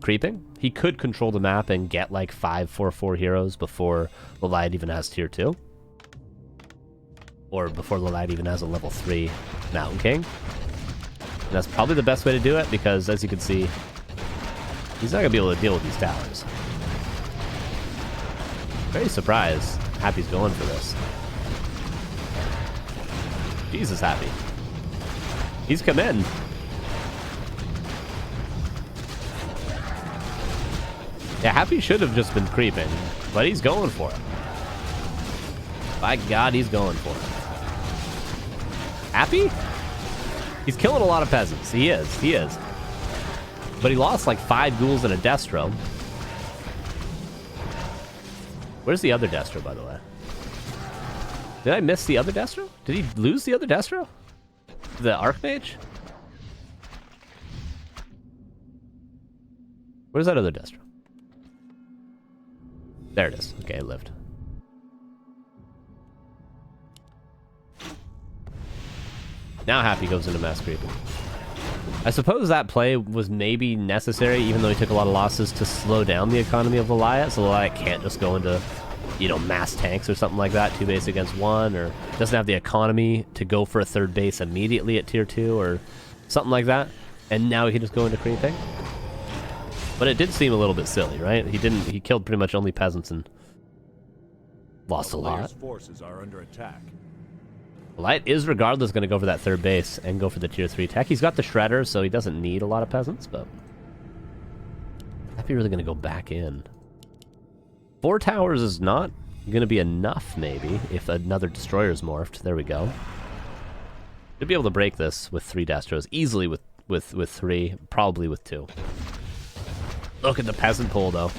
creeping. He could control the map and get like 5/4/4 heroes before LawLiet even has tier 2. Or before LawLiet even has a level 3 Mountain King. And that's probably the best way to do it because, as you can see, he's not going to be able to deal with these towers. Very surprised Happy's going for this. Jesus, Happy. He's committing. Yeah, Happy should have just been creeping, but he's going for it. By God, he's going for it. Happy? He's killing a lot of peasants. He is. But he lost like 5 ghouls and a Destro. Where's the other Destro, by the way? Did I miss the other Destro? Did he lose the other Destro? The Archmage? Where's that other Destro? There it is. Okay, it lived. Now Happy goes into mass creeping. I suppose that play was maybe necessary, even though he took a lot of losses, to slow down the economy of LawLiet, so LawLiet can't just go into, you know, mass tanks or something like that, 2 base against 1, or doesn't have the economy to go for a 3rd base immediately at tier 2, or something like that, and now he can just go into creeping. But it did seem a little bit silly, right? He killed pretty much only peasants and lost a lot. Forces are under attack. LawLiet is regardless going to go for that 3rd base and go for the tier 3 tech. He's got the Shredder, so he doesn't need a lot of peasants, but Happy really going to go back in. 4 towers is not going to be enough, maybe, if another Destroyer's morphed. There we go. Should be able to break this with 3 Destros. Easily with 3, probably with 2. Look at the peasant pull, though.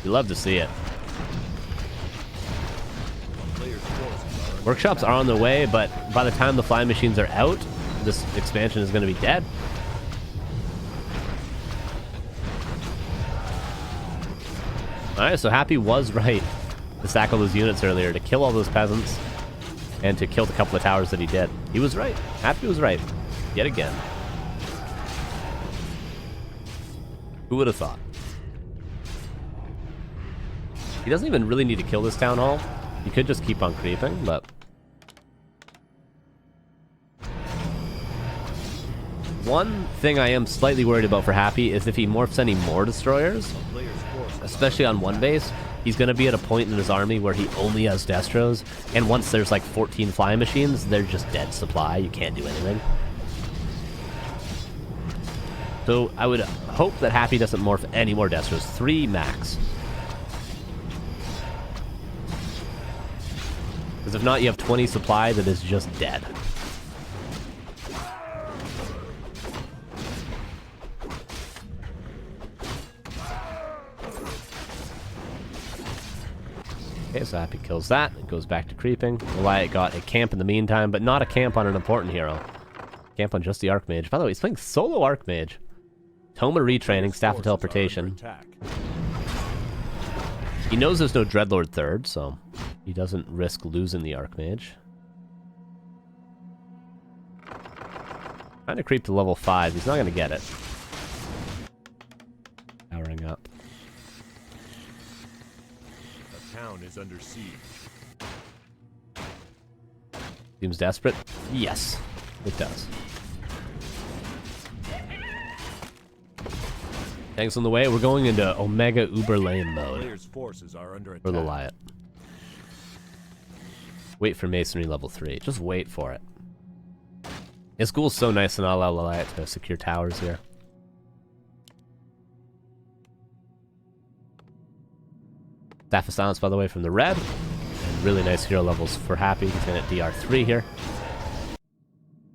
You love to see it. Workshops are on their way, but by the time the flying machines are out, this expansion is going to be dead. Alright, so Happy was right to sack all those units earlier, to kill all those peasants, and to kill the couple of towers that he did. He was right. Happy was right. Yet again. Who would have thought? He doesn't even really need to kill this town hall. He could just keep on creeping, but... One thing I am slightly worried about for Happy is if he morphs any more Destroyers, especially on 1 base, he's going to be at a point in his army where he only has Destros, and once there's like 14 flying machines, they're just dead supply. You can't do anything. So I would hope that Happy doesn't morph any more Destros. 3 max. Because if not, you have 20 supply that is just dead. Okay, so Happy kills that. It goes back to creeping. LawLiet got a camp in the meantime, but not a camp on an important hero. Camp on just the Archmage. By the way, he's playing solo Archmage. Toma retraining, Staff of Teleportation. He knows there's no Dreadlord 3rd, so he doesn't risk losing the Archmage. Trying to creep to level 5. He's not going to get it. Powering up. The town is under siege. Seems desperate. Yes, it does. Tanks on the way. We're going into Omega Uber Lane mode Players' forces are under attack. for LawLiet. Wait for Masonry level 3. Just wait for it. This school's so nice to not allow LawLiet to secure towers here. Staff of Silence, by the way, from the red. And really nice hero levels for Happy. He's in at DR3 here.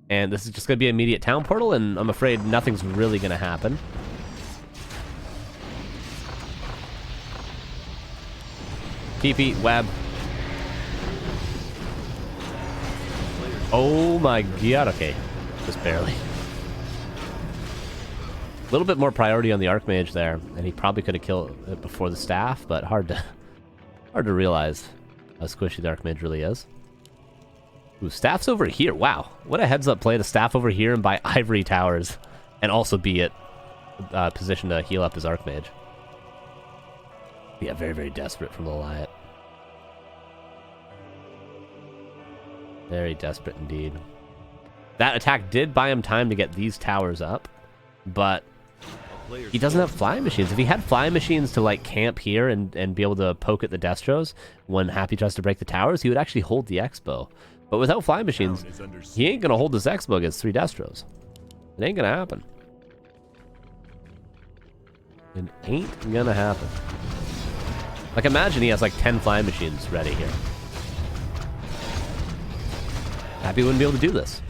And this is just going to be an immediate town portal, and I'm afraid nothing's really going to happen. TP, web. Oh my god, okay. Just barely. A little bit more priority on the Archmage there, and he probably could have killed it before the staff, but hard to realize how squishy the Archmage really is. Ooh, staff's over here. Wow. What a heads-up play to staff over here and buy Ivory Towers, and also be at position to heal up his Archmage. Yeah, very, very desperate from LawLiet. Very desperate indeed. That attack did buy him time to get these towers up, but he doesn't have flying machines. If he had flying machines to like camp here and be able to poke at the Destros when Happy tries to break the towers, he would actually hold the Expo. But without flying machines, he ain't gonna hold this Expo against 3 Destros. It ain't gonna happen. It ain't gonna happen. Like, imagine he has like 10 flying machines ready here. Happy wouldn't be able to do this.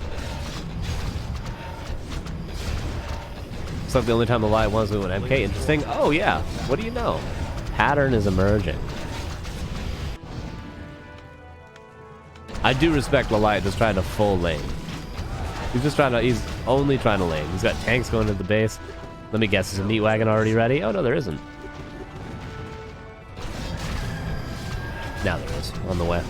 It's like the only time the LawLiet wants to win MK. Interesting. Oh yeah. What do you know? Pattern is emerging. I do respect LawLiet just trying to full lane. He's only trying to lane. He's got tanks going to the base. Let me guess, is a meat wagon already ready? Oh no, there isn't. Now there is, on the way.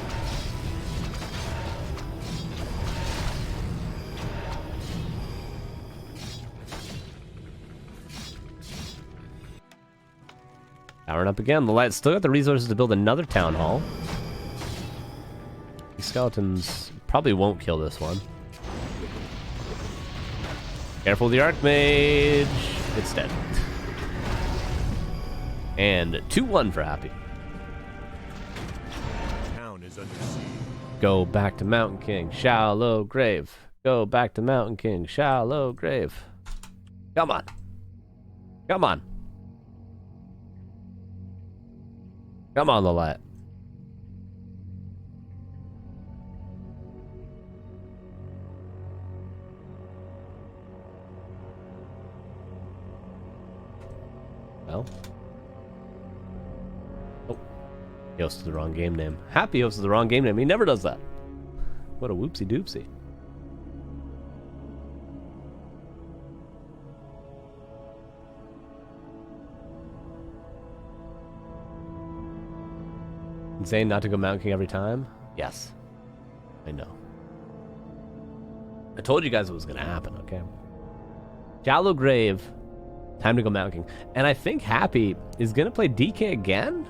Powering up again. LawLiet's still got the resources to build another town hall. These skeletons probably won't kill this one. Careful the Archmage. It's dead. And 2-1 for Happy. Town is under siege. Go back to Mountain King. Shallow grave. Go back to Mountain King. Shallow grave. Come on. Come on. Come on, LawLiet. Well. Oh. He hosted the wrong game name. Happy hosted the wrong game name. He never does that. What a whoopsie doopsie. Insane not to go Mountain King every time? Yes. I know. I told you guys it was going to happen, okay? Shallow grave. Time to go Mountain King. And I think Happy is going to play DK again?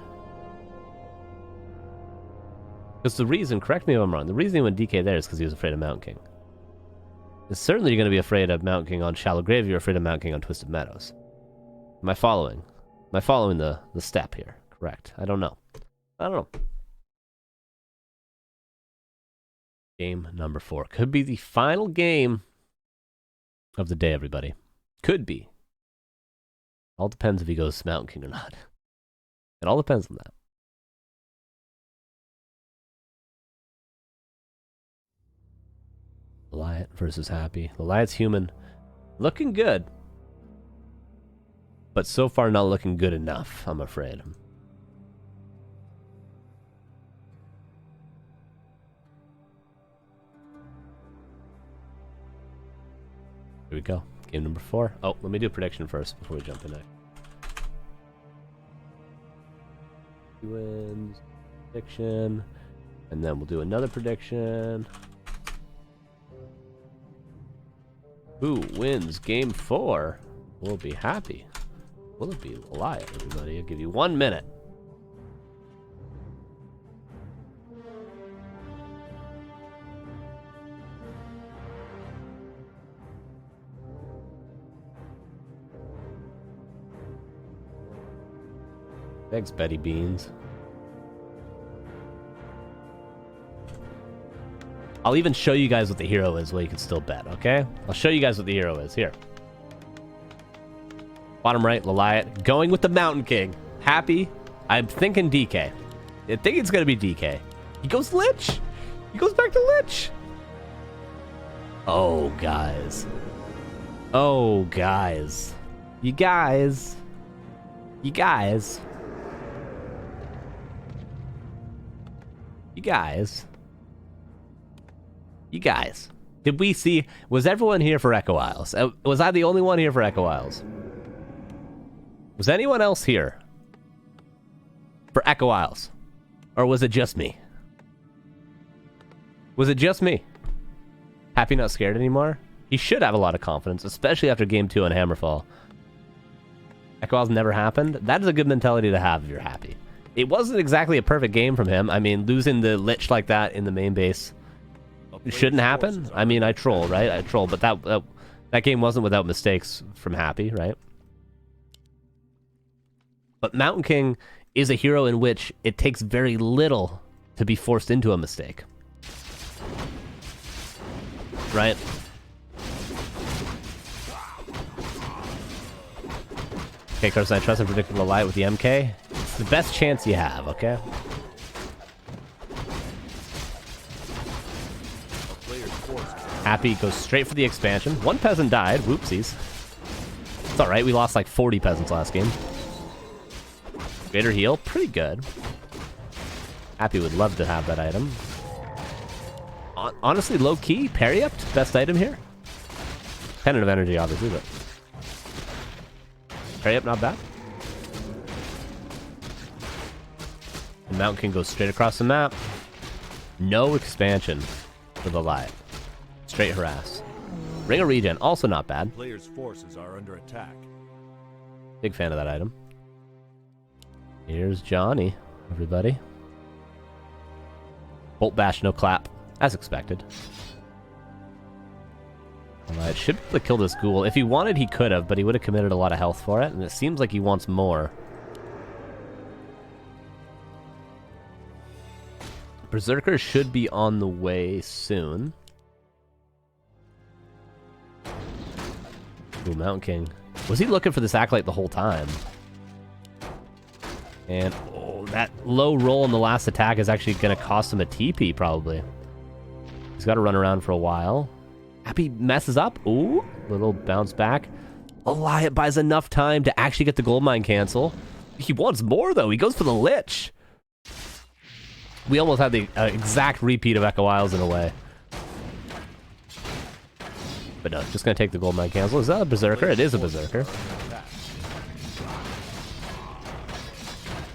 Because the reason, correct me if I'm wrong, the reason he went DK there is because he was afraid of Mountain King. And certainly you're going to be afraid of Mountain King on Shallow Grave, you're afraid of Mountain King on Twisted Meadows. Am I following? Am I following the step here? Correct. I don't know. I don't know. Game number 4. Could be the final game of the day, everybody. Could be. All depends if he goes Mountain King or not. It all depends on that. LawLiet versus Happy. LawLiet's human. Looking good. But so far not looking good enough, I'm afraid. Here we go. Game number 4. Oh, let me do a prediction first before we jump in. He wins. Prediction. And then we'll do another prediction. Who wins game 4? We'll be Happy. Will it be LawLiet, everybody? I'll give you 1 minute. Thanks, Betty Beans. I'll even show you guys what the hero is while you can still bet, okay? I'll show you guys what the hero is. Here. Bottom right, LawLiet. Going with the Mountain King. Happy. I'm thinking DK. I think it's going to be DK. He goes Lich. He goes back to Lich. Oh, guys. Oh, guys. You guys. You guys. You guys. You guys. Did we see... Was everyone here for Echo Isles? Was I the only one here for Echo Isles? Was anyone else here for Echo Isles? Or was it just me? Was it just me? Happy not scared anymore? He should have a lot of confidence, especially after Game 2 on Hammerfall. Echo Isles never happened? That is a good mentality to have if you're happy. It wasn't exactly a perfect game from him. I mean, losing the Lich like that in the main base shouldn't happen. I mean, I troll, right? I troll, but that game wasn't without mistakes from Happy, right? But Mountain King is a hero in which it takes very little to be forced into a mistake. Right? Okay, Carson, I trust and predictable light with the MK. It's the best chance you have, okay? Happy goes straight for the expansion. One peasant died. Whoopsies. It's alright, we lost like 40 peasants last game. Greater heal, pretty good. Happy would love to have that item. Honestly, low-key, parry up, best item here. Pendant of energy, obviously, but... Parry up, not bad. The Mountain King goes straight across the map. No expansion for the LawLiet. Straight harass. Ring of Regen, also not bad. Players' forces are under attack. Big fan of that item. Here's Johnny, everybody. Bolt Bash, no clap, as expected. Alright, should be able to kill this ghoul. If he wanted, he could have, but he would have committed a lot of health for it, and it seems like he wants more. Berserker should be on the way soon. Ooh, Mountain King. Was he looking for this Acolyte the whole time? And, oh, that low roll in the last attack is actually going to cost him a TP, probably. He's got to run around for a while. Happy messes up. Ooh, little bounce back. LawLiet buys enough time to actually get the gold mine cancel. He wants more, though. He goes for the Lich. We almost had the exact repeat of Echo Isles in a way. But no, just going to take the gold mine cancel. Is that a Berserker? It is a Berserker.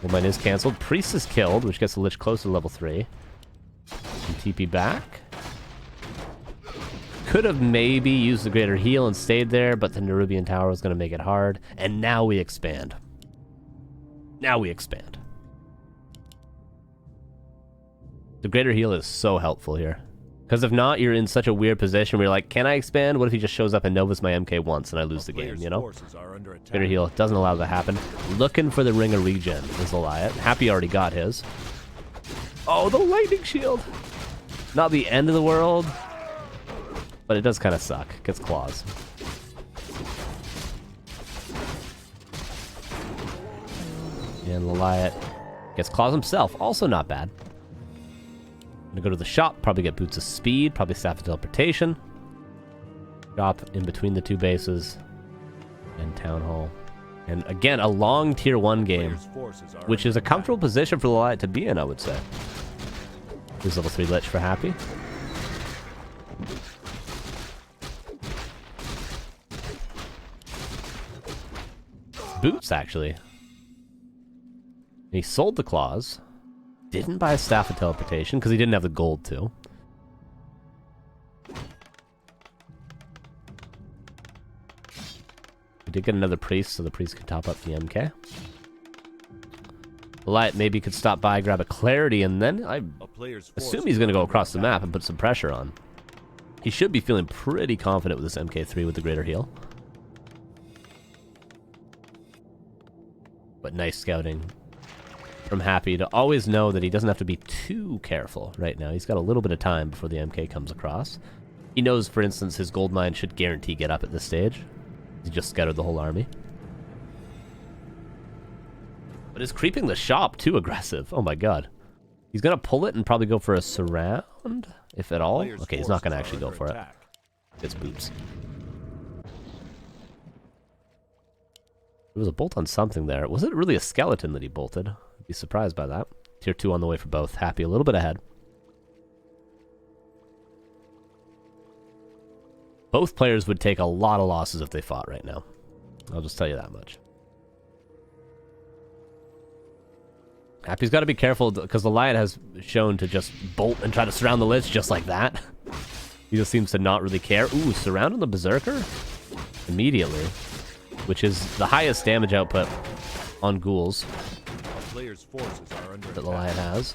Gold mine is cancelled. Priest is killed, which gets the Lich close to level 3. And TP back. Could have maybe used the greater heal and stayed there, but the Nerubian Tower was going to make it hard. And now we expand. Now we expand. The greater heal is so helpful here. Because if not, you're in such a weird position where you're like, can I expand? What if he just shows up and Novas my MK once and I lose the game, you know? Greater heal doesn't allow that to happen. Looking for the Ring of Regen is LawLiet. Happy already got his. Oh, the lightning shield! Not the end of the world, but it does kind of suck. Gets claws. And LawLiet gets claws himself. Also not bad. Gonna go to the shop, probably get Boots of Speed, probably Staff of Teleportation. Shop in between the two bases. And Town Hall. And again, a long Tier 1 game, which is a comfortable position for LawLiet to be in, I would say. Here's level 3 Lich for Happy. Boots, actually. He sold the claws. Didn't buy a Staff of Teleportation because he didn't have the gold to. We did get another priest, so the priest can top up the MK. LawLiet maybe could stop by, grab a clarity, and then I assume he's going to go across the map and put some pressure on. He should be feeling pretty confident with this MK3 with the greater heal. But nice scouting. from Happy to always know that he doesn't have to be too careful right now. He's got a little bit of time before the MK comes across. He knows, for instance, his gold mine should guarantee get up at this stage. He just scattered the whole army. But is creeping the shop too aggressive? Oh my god. He's going to pull it and probably go for a surround, if at all. Okay, he's not going to actually go for it. Gets boots. There was a bolt on something there. Was it really a skeleton that he bolted? I'd be surprised by that. Tier 2 on the way for both. Happy a little bit ahead. Both players would take a lot of losses if they fought right now. I'll just tell you that much. Happy's got to be careful because the LawLiet has shown to just bolt and try to surround the Lich just like that. He just seems to not really care. Ooh, surrounding the Berserker immediately, which is the highest damage output on ghouls that the LawLiet has.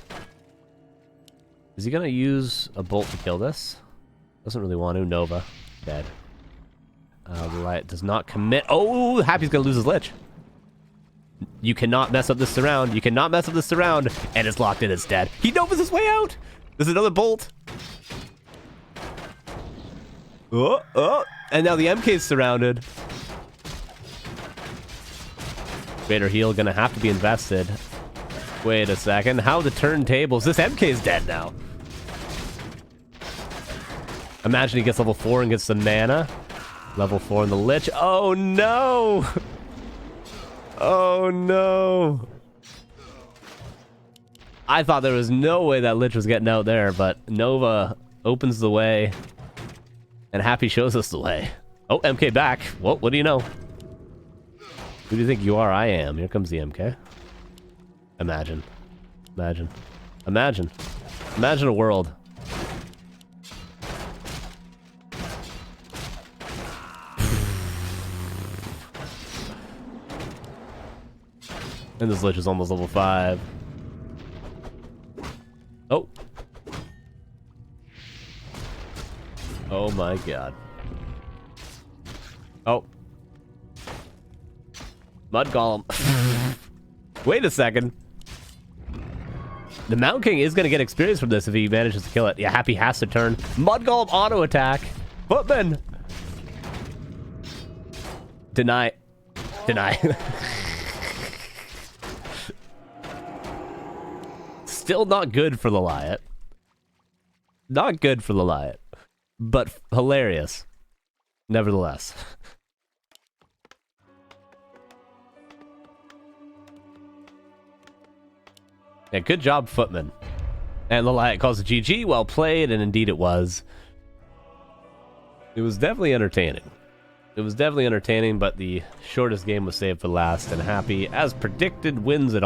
Is he going to use a bolt to kill this? Doesn't really want to. Nova, dead. The LawLiet does not commit. Oh, Happy's going to lose his Lich. You cannot mess up this surround. You cannot mess up this surround. And it's locked in. It's dead. He Novas his way out. There's another bolt. Oh, oh. And now the MK's surrounded. Greater heal gonna have to be invested. Wait a second. How the turntables? This MK's dead now. Imagine he gets level 4 and gets some mana. Level 4 in the Lich. Oh no! Oh no! I thought there was no way that Lich was getting out there, but Nova opens the way, and Happy shows us the way. Oh, MK back. Well, what do you know? Who do you think you are? I am. Here comes the MK. Imagine. Imagine. Imagine. Imagine a world. And this Lich is almost level 5. Oh. Oh my god. Oh. Mud Golem. Wait a second. The Mountain King is going to get experience from this if he manages to kill it. Yeah, Happy has to turn. Mud Golem auto attack. Footman. Deny. Deny. Still not good for the LawLiet. Not good for the LawLiet. But hilarious. Nevertheless. Yeah, good job, Footman. And the LawLiet calls it GG. Well played, and indeed it was. It was definitely entertaining. It was definitely entertaining, but the shortest game was saved for last, and Happy, as predicted, wins it all.